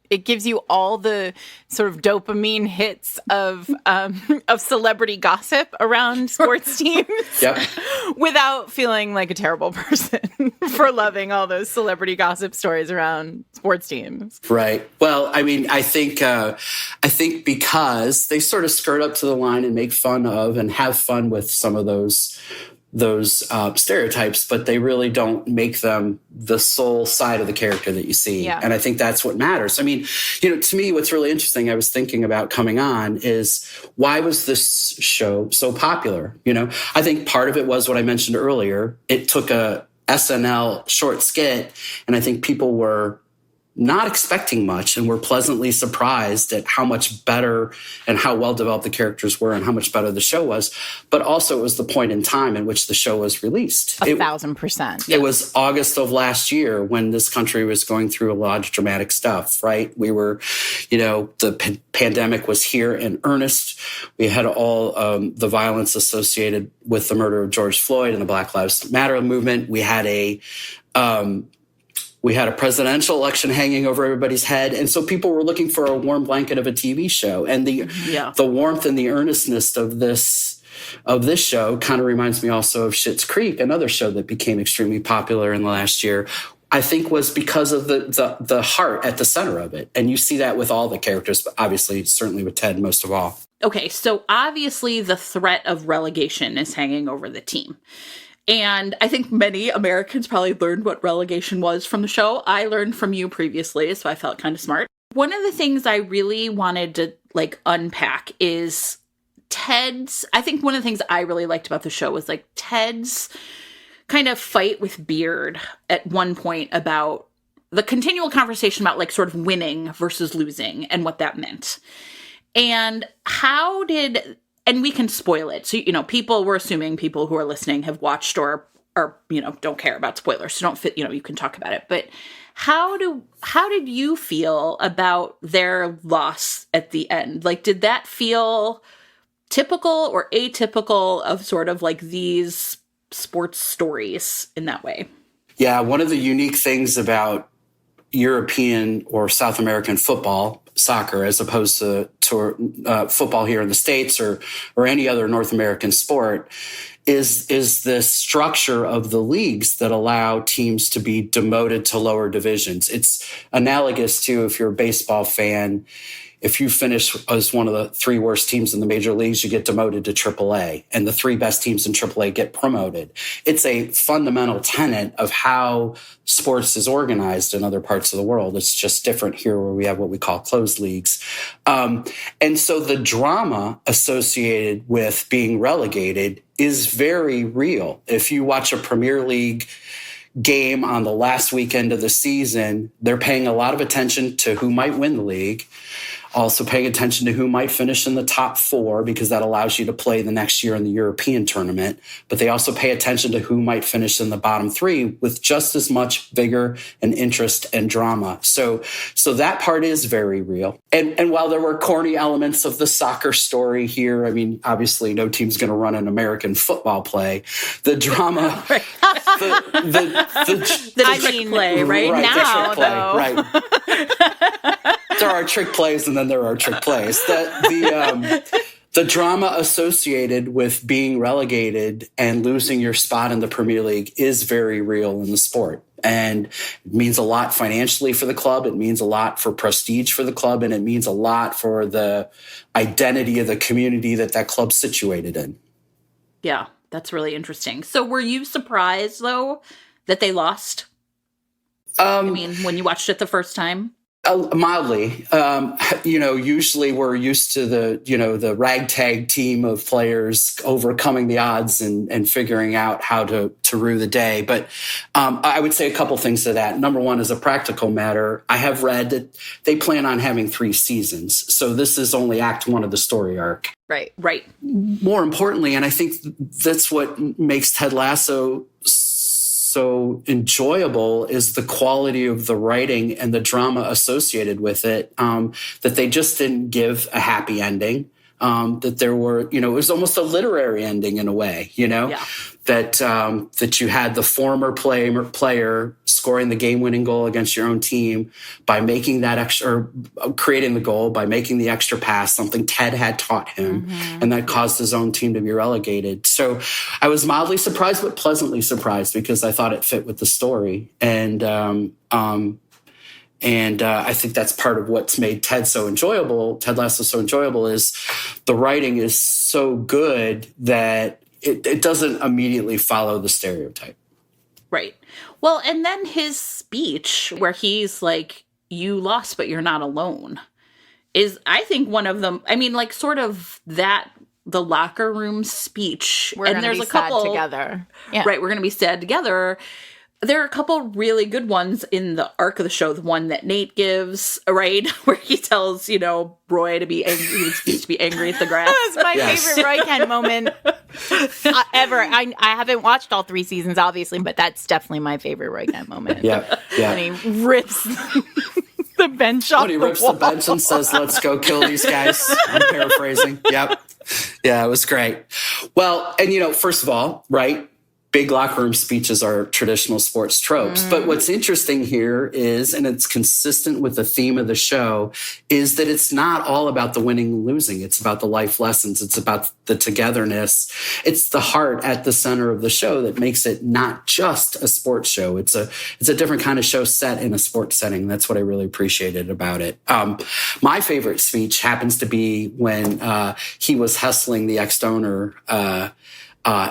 it gives you all the sort of dopamine hits of celebrity gossip around sports teams without feeling like a terrible person for loving all those celebrity gossip stories around sports teams. Right. Well, I mean, I think because they sort of skirt up to the line and make fun of and have fun with some of those stereotypes, but they really don't make them the sole side of the character that you see. Yeah. And I think that's what matters. I mean, to me, what's really interesting, I was thinking about coming on is why was this show so popular? I think part of it was what I mentioned earlier. It took a SNL short skit, and I think people were not expecting much and were pleasantly surprised at how much better and how well developed the characters were and how much better the show was. But also it was the point in time in which the show was released. 1,000%. It was August of last year when this country was going through a lot of dramatic stuff, right? We were, the pandemic was here in earnest. We had all the violence associated with the murder of George Floyd and the Black Lives Matter movement. We had a presidential election hanging over everybody's head. And so people were looking for a warm blanket of a TV show. And the warmth and the earnestness of this show kind of reminds me also of Schitt's Creek, another show that became extremely popular in the last year, I think was because of the heart at the center of it. And you see that with all the characters, but obviously, certainly with Ted most of all. Okay, so obviously the threat of relegation is hanging over the team. And I think many Americans probably learned what relegation was from the show. I learned from you previously, so I felt kind of smart. One of the things I really wanted to unpack is I think one of the things I really liked about the show was Ted's kind of fight with Beard at one point about the continual conversation about sort of winning versus losing and what that meant. And and we can spoil it. So, we're assuming people who are listening have watched or don't care about spoilers. So you can talk about it. But how did you feel about their loss at the end? Did that feel typical or atypical of sort of these sports stories in that way? Yeah. One of the unique things about European or South American football, soccer, as opposed to football here in the States or any other North American sport, is the structure of the leagues that allow teams to be demoted to lower divisions. It's analogous to, if you're a baseball fan, if you finish as one of the 3 worst teams in the major leagues, you get demoted to AAA, and the 3 best teams in AAA get promoted. It's a fundamental tenet of how sports is organized in other parts of the world. It's just different here where we have what we call closed leagues. And so the drama associated with being relegated is very real. If you watch a Premier League game on the last weekend of the season, they're paying a lot of attention to who might win the league, also paying attention to who might finish in the top 4, because that allows you to play the next year in the European tournament. But they also pay attention to who might finish in the bottom 3 with just as much vigor and interest and drama. So that part is very real. And while there were corny elements of the soccer story here, I mean, obviously no team's going to run an American football play. The drama, the trick play, right? Now, though. Right. There are trick plays, and then there are trick plays. The drama associated with being relegated and losing your spot in the Premier League is very real in the sport. And it means a lot financially for the club. It means a lot for prestige for the club. And it means a lot for the identity of the community that club's situated in. Yeah, that's really interesting. So were you surprised, though, that they lost? I mean, when you watched it the first time? Mildly. Usually we're used to the ragtag team of players overcoming the odds and figuring out how to rue the day. But I would say a couple things to that. Number one, as a practical matter, I have read that they plan on having 3 seasons. So this is only act 1 of the story arc. Right. More importantly, and I think that's what makes Ted Lasso so enjoyable, is the quality of the writing and the drama associated with it, that they just didn't give a happy ending, that there were, it was almost a literary ending in a way, that you had the former player scoring the game-winning goal against your own team by making that extra, or creating the goal by making the extra pass, something Ted had taught him, and that caused his own team to be relegated. So I was mildly surprised, but pleasantly surprised, because I thought it fit with the story. And I think that's part of what's made Ted Lasso so enjoyable, is the writing is so good that it doesn't immediately follow the stereotype. Right. Well, and then his speech where he's like, "You lost, but you're not alone," is, I think, one of them. I mean, like, sort of that, the locker room speech. And there's a couple together. Yeah. Right. We're going to be sad together. There are a couple really good ones in the arc of the show. The one that Nate gives, right, where he tells, Roy to be angry. He was supposed to be angry at the grass. That's my favorite Roy Kent moment ever. I haven't watched all 3 seasons, obviously, but that's definitely my favorite Roy Kent moment. Yeah. And he rips the bench off. When he rips the bench and says, "Let's go kill these guys." I'm paraphrasing. Yep. Yeah, it was great. Well, and first of all, right, big locker room speeches are traditional sports tropes. But what's interesting here is, and it's consistent with the theme of the show, is that it's not all about the winning and losing. It's about the life lessons. It's about the togetherness. It's the heart at the center of the show that makes it not just a sports show. It's a different kind of show set in a sports setting. That's what I really appreciated about it. My favorite speech happens to be when he was hustling the ex-donor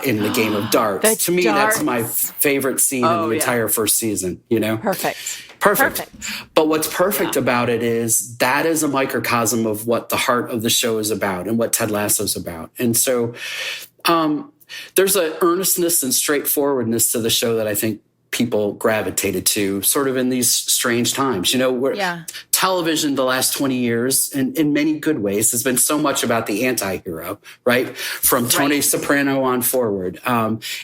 in the game of darts. To me, that's my favorite scene in the entire first season, Perfect. But what's perfect about it is that is a microcosm of what the heart of the show is about and what Ted Lasso's about. And so there's an earnestness and straightforwardness to the show that I think people gravitated to, sort of in these strange times. Television the last 20 years, in many good ways, has been so much about the anti-hero, right? From Tony Soprano on forward.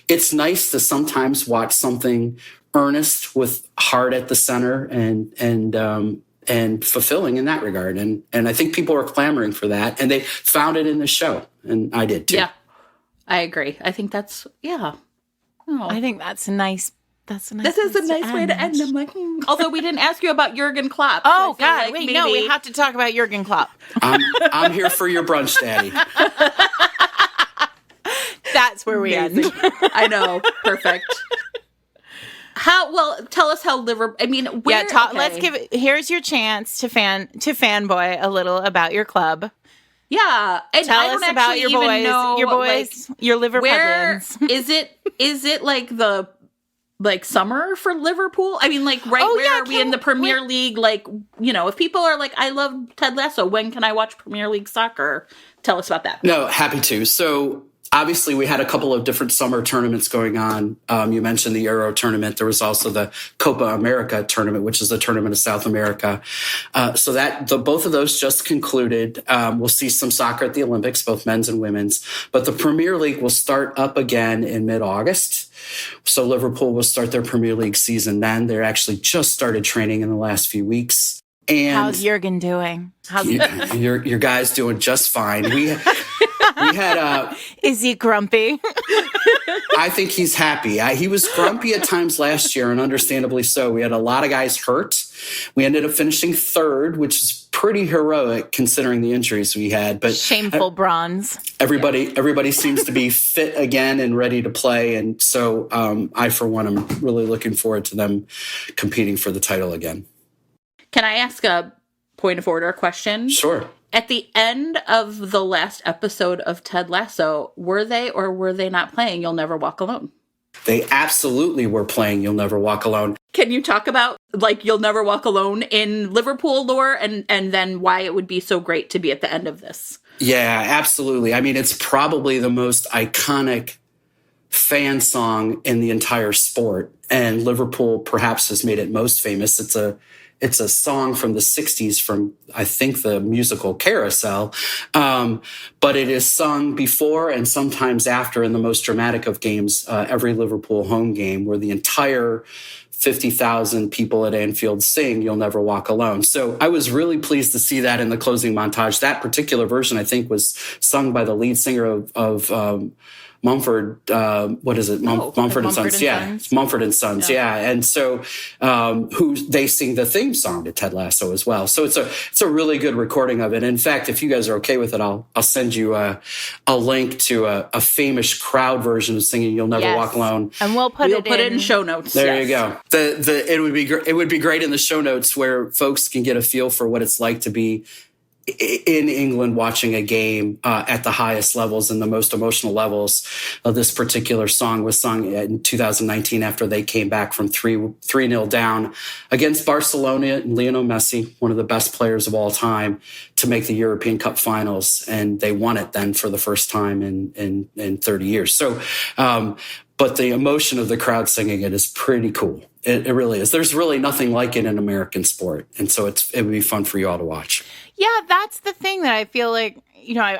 It's nice to sometimes watch something earnest with heart at the center and fulfilling in that regard. And I think people are clamoring for that, and they found it in the show, and I did too. Yeah, I agree. I think that's, I think that's a nice That's a nice. This is a nice way to end. I'm like, although we didn't ask you about Jürgen Klopp. Oh so I feel God, like wait, maybe... no, we have to talk about Jürgen Klopp. I'm here for your brunch, Daddy. That's where we end. I know, perfect. Tell us how Liverpool. I mean, where, let's give it. Here's your chance to fanboy a little about your club. Yeah, and tell I don't us about your boys. know, your boys, like, your Liverpoolians. Where is it like the summer for Liverpool? I mean, like where are we in the Premier League? Like, you know, if people are like, I love Ted Lasso, when can I watch Premier League soccer? Tell us about that. No, happy to. So obviously, we had a couple of different summer tournaments going on. You mentioned the Euro tournament. There was also the Copa America tournament, which is the tournament of South America. So both of those just concluded. We'll see some soccer at the Olympics, both men's and women's. But the Premier League will start up again in mid-August. So Liverpool will start their Premier League season then. They're actually just started training in the last few weeks. And how's Jürgen doing? Your guy's doing just fine. We had is he grumpy? I think he's happy. He was grumpy at times last year, and understandably so. We had a lot of guys hurt. We ended up finishing third, which is pretty heroic considering the injuries we had. But shameful bronze. Everybody seems to be fit again and ready to play, and so I, for one, am really looking forward to them competing for the title again. Can I ask a point of order question? Sure. At the end of the last episode of Ted Lasso, were they or were they not playing You'll Never Walk Alone? They absolutely were playing You'll Never Walk Alone. Can you talk about like You'll Never Walk Alone in Liverpool lore and then why it would be so great to be at the end of this? Yeah, absolutely. I mean, it's probably the most iconic fan song in the entire sport, and Liverpool perhaps has made it most famous. It's a song from the 60s from, I think, the musical Carousel. But it is sung before and sometimes after in the most dramatic of games, every Liverpool home game, where the entire 50,000 people at Anfield sing You'll Never Walk Alone. So I was really pleased to see that in the closing montage. That particular version, I think, was sung by the lead singer of Mumford, what is it? Mumford and Sons. Yeah, Mumford and Sons. Yeah. And so, who they sing the theme song to Ted Lasso as well. So it's a really good recording of it. In fact, if you guys are okay with it, I'll send you a link to a famous crowd version of singing You'll Never Walk Alone. And we'll put it in show notes. There you go. It would be great in the show notes where folks can get a feel for what it's like to be in England watching a game at the highest levels and the most emotional levels. This particular song was sung in 2019 after they came back from 3-0 down against Barcelona and Lionel Messi, one of the best players of all time, to make the European Cup finals. And they won it then for the first time in 30 years. So, but the emotion of the crowd singing it is pretty cool. It really is. There's really nothing like it in American sport. And so it would be fun for you all to watch. Yeah, that's the thing that I feel like, you know,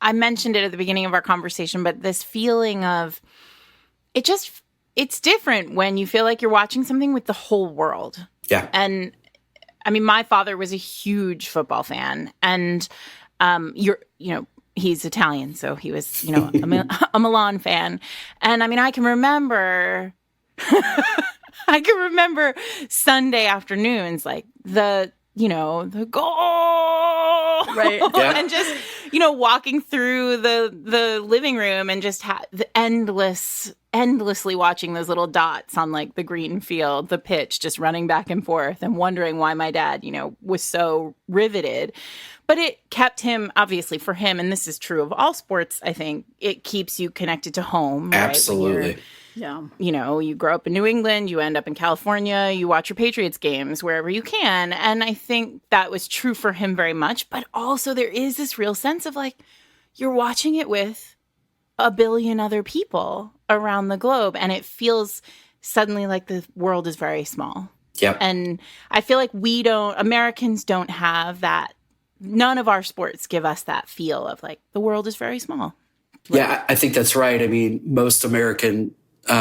I mentioned it at the beginning of our conversation, but this feeling of it's different when you feel like you're watching something with the whole world. Yeah. And I mean, my father was a huge football fan, and he's Italian, so he was, a Milan fan. And I mean, I can remember Sunday afternoons, like the goal, right? Yeah. And just, walking through the living room and just endlessly watching those little dots on like the green field, the pitch, just running back and forth and wondering why my dad, was so riveted. But it kept him, obviously for him, and this is true of all sports, I think, it keeps you connected to home. Absolutely. Right? Yeah. You grow up in New England, you end up in California, you watch your Patriots games wherever you can. And I think that was true for him very much. But also there is this real sense of like, you're watching it with a billion other people around the globe. And it feels suddenly like the world is very small. Yep. And I feel like Americans don't have that. None of our sports give us that feel of like, the world is very small. Yeah, I think that's right. I mean, most American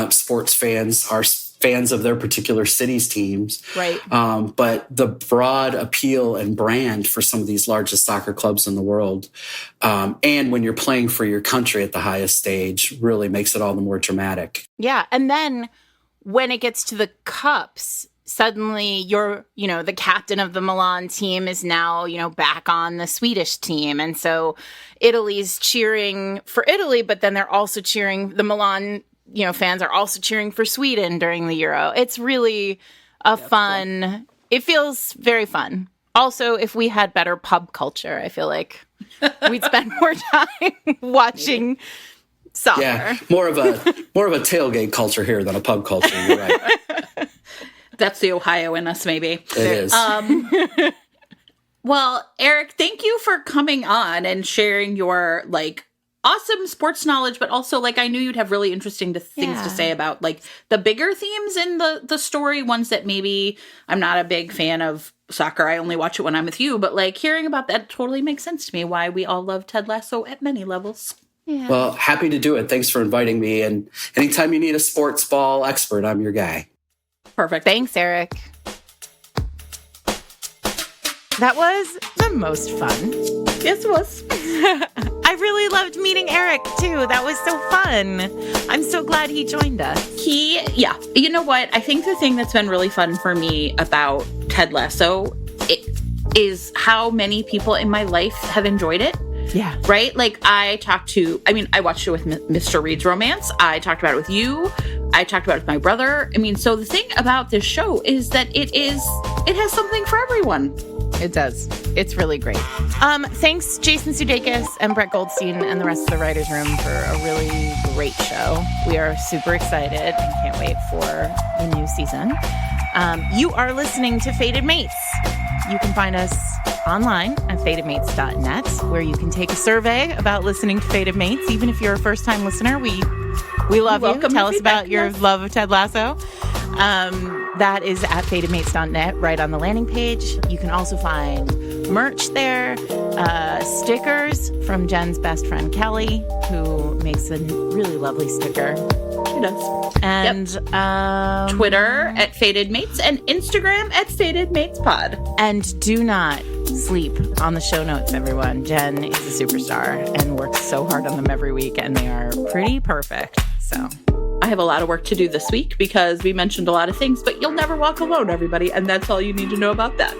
sports fans are fans of their particular city's teams. Right. But the broad appeal and brand for some of these largest soccer clubs in the world, and when you're playing for your country at the highest stage, really makes it all the more dramatic. Yeah. And then when it gets to the cups, suddenly the captain of the Milan team is now, back on the Swedish team. And so Italy's cheering for Italy, but then they're also cheering, the Milan, fans are also cheering for Sweden during the Euro. It's really fun, cool. It feels very fun. Also, if we had better pub culture, I feel like we'd spend more time watching soccer. Yeah, more of a tailgate culture here than a pub culture. You're right. That's the Ohio in us, maybe. It is. Well, Erik, thank you for coming on and sharing your awesome sports knowledge, but also I knew you'd have really interesting things to say about the bigger themes in the story, ones that maybe I'm not a big fan of soccer. I only watch it when I'm with you, but hearing about that totally makes sense to me, why we all love Ted Lasso at many levels. Yeah. Well, happy to do it. Thanks for inviting me. And anytime you need a sports ball expert, I'm your guy. Perfect. Thanks, Erik. That was the most fun. Yes, it was. I really loved meeting Erik, too. That was so fun. I'm so glad he joined us. You know what? I think the thing that's been really fun for me about Ted Lasso is how many people in my life have enjoyed it. Yeah. Right? I watched it with Mr. Reed's Romance. I talked about it with you. I talked about it with my brother. So the thing about this show is that it has something for everyone. It does. It's really great. Thanks, Jason Sudeikis and Brett Goldstein and the rest of the writers' room for a really great show. We are super excited and can't wait for the new season. You are listening to Fated Mates. You can find us online at fatedmates.net, where you can take a survey about listening to Fated Mates. Even if you're a first-time listener, we love you. Tell us about your love of Ted Lasso. That is at fatedmates.net, right on the landing page. You can also find merch there, stickers from Jen's best friend, Kelly, who makes a really lovely sticker. She does. And Twitter at Fated Mates and Instagram at Fated Mates Pod. And do not sleep on the show notes, everyone. Jen is a superstar and works so hard on them every week, and they are pretty perfect. So I have a lot of work to do this week because we mentioned a lot of things, but you'll never walk alone, everybody. And that's all you need to know about that.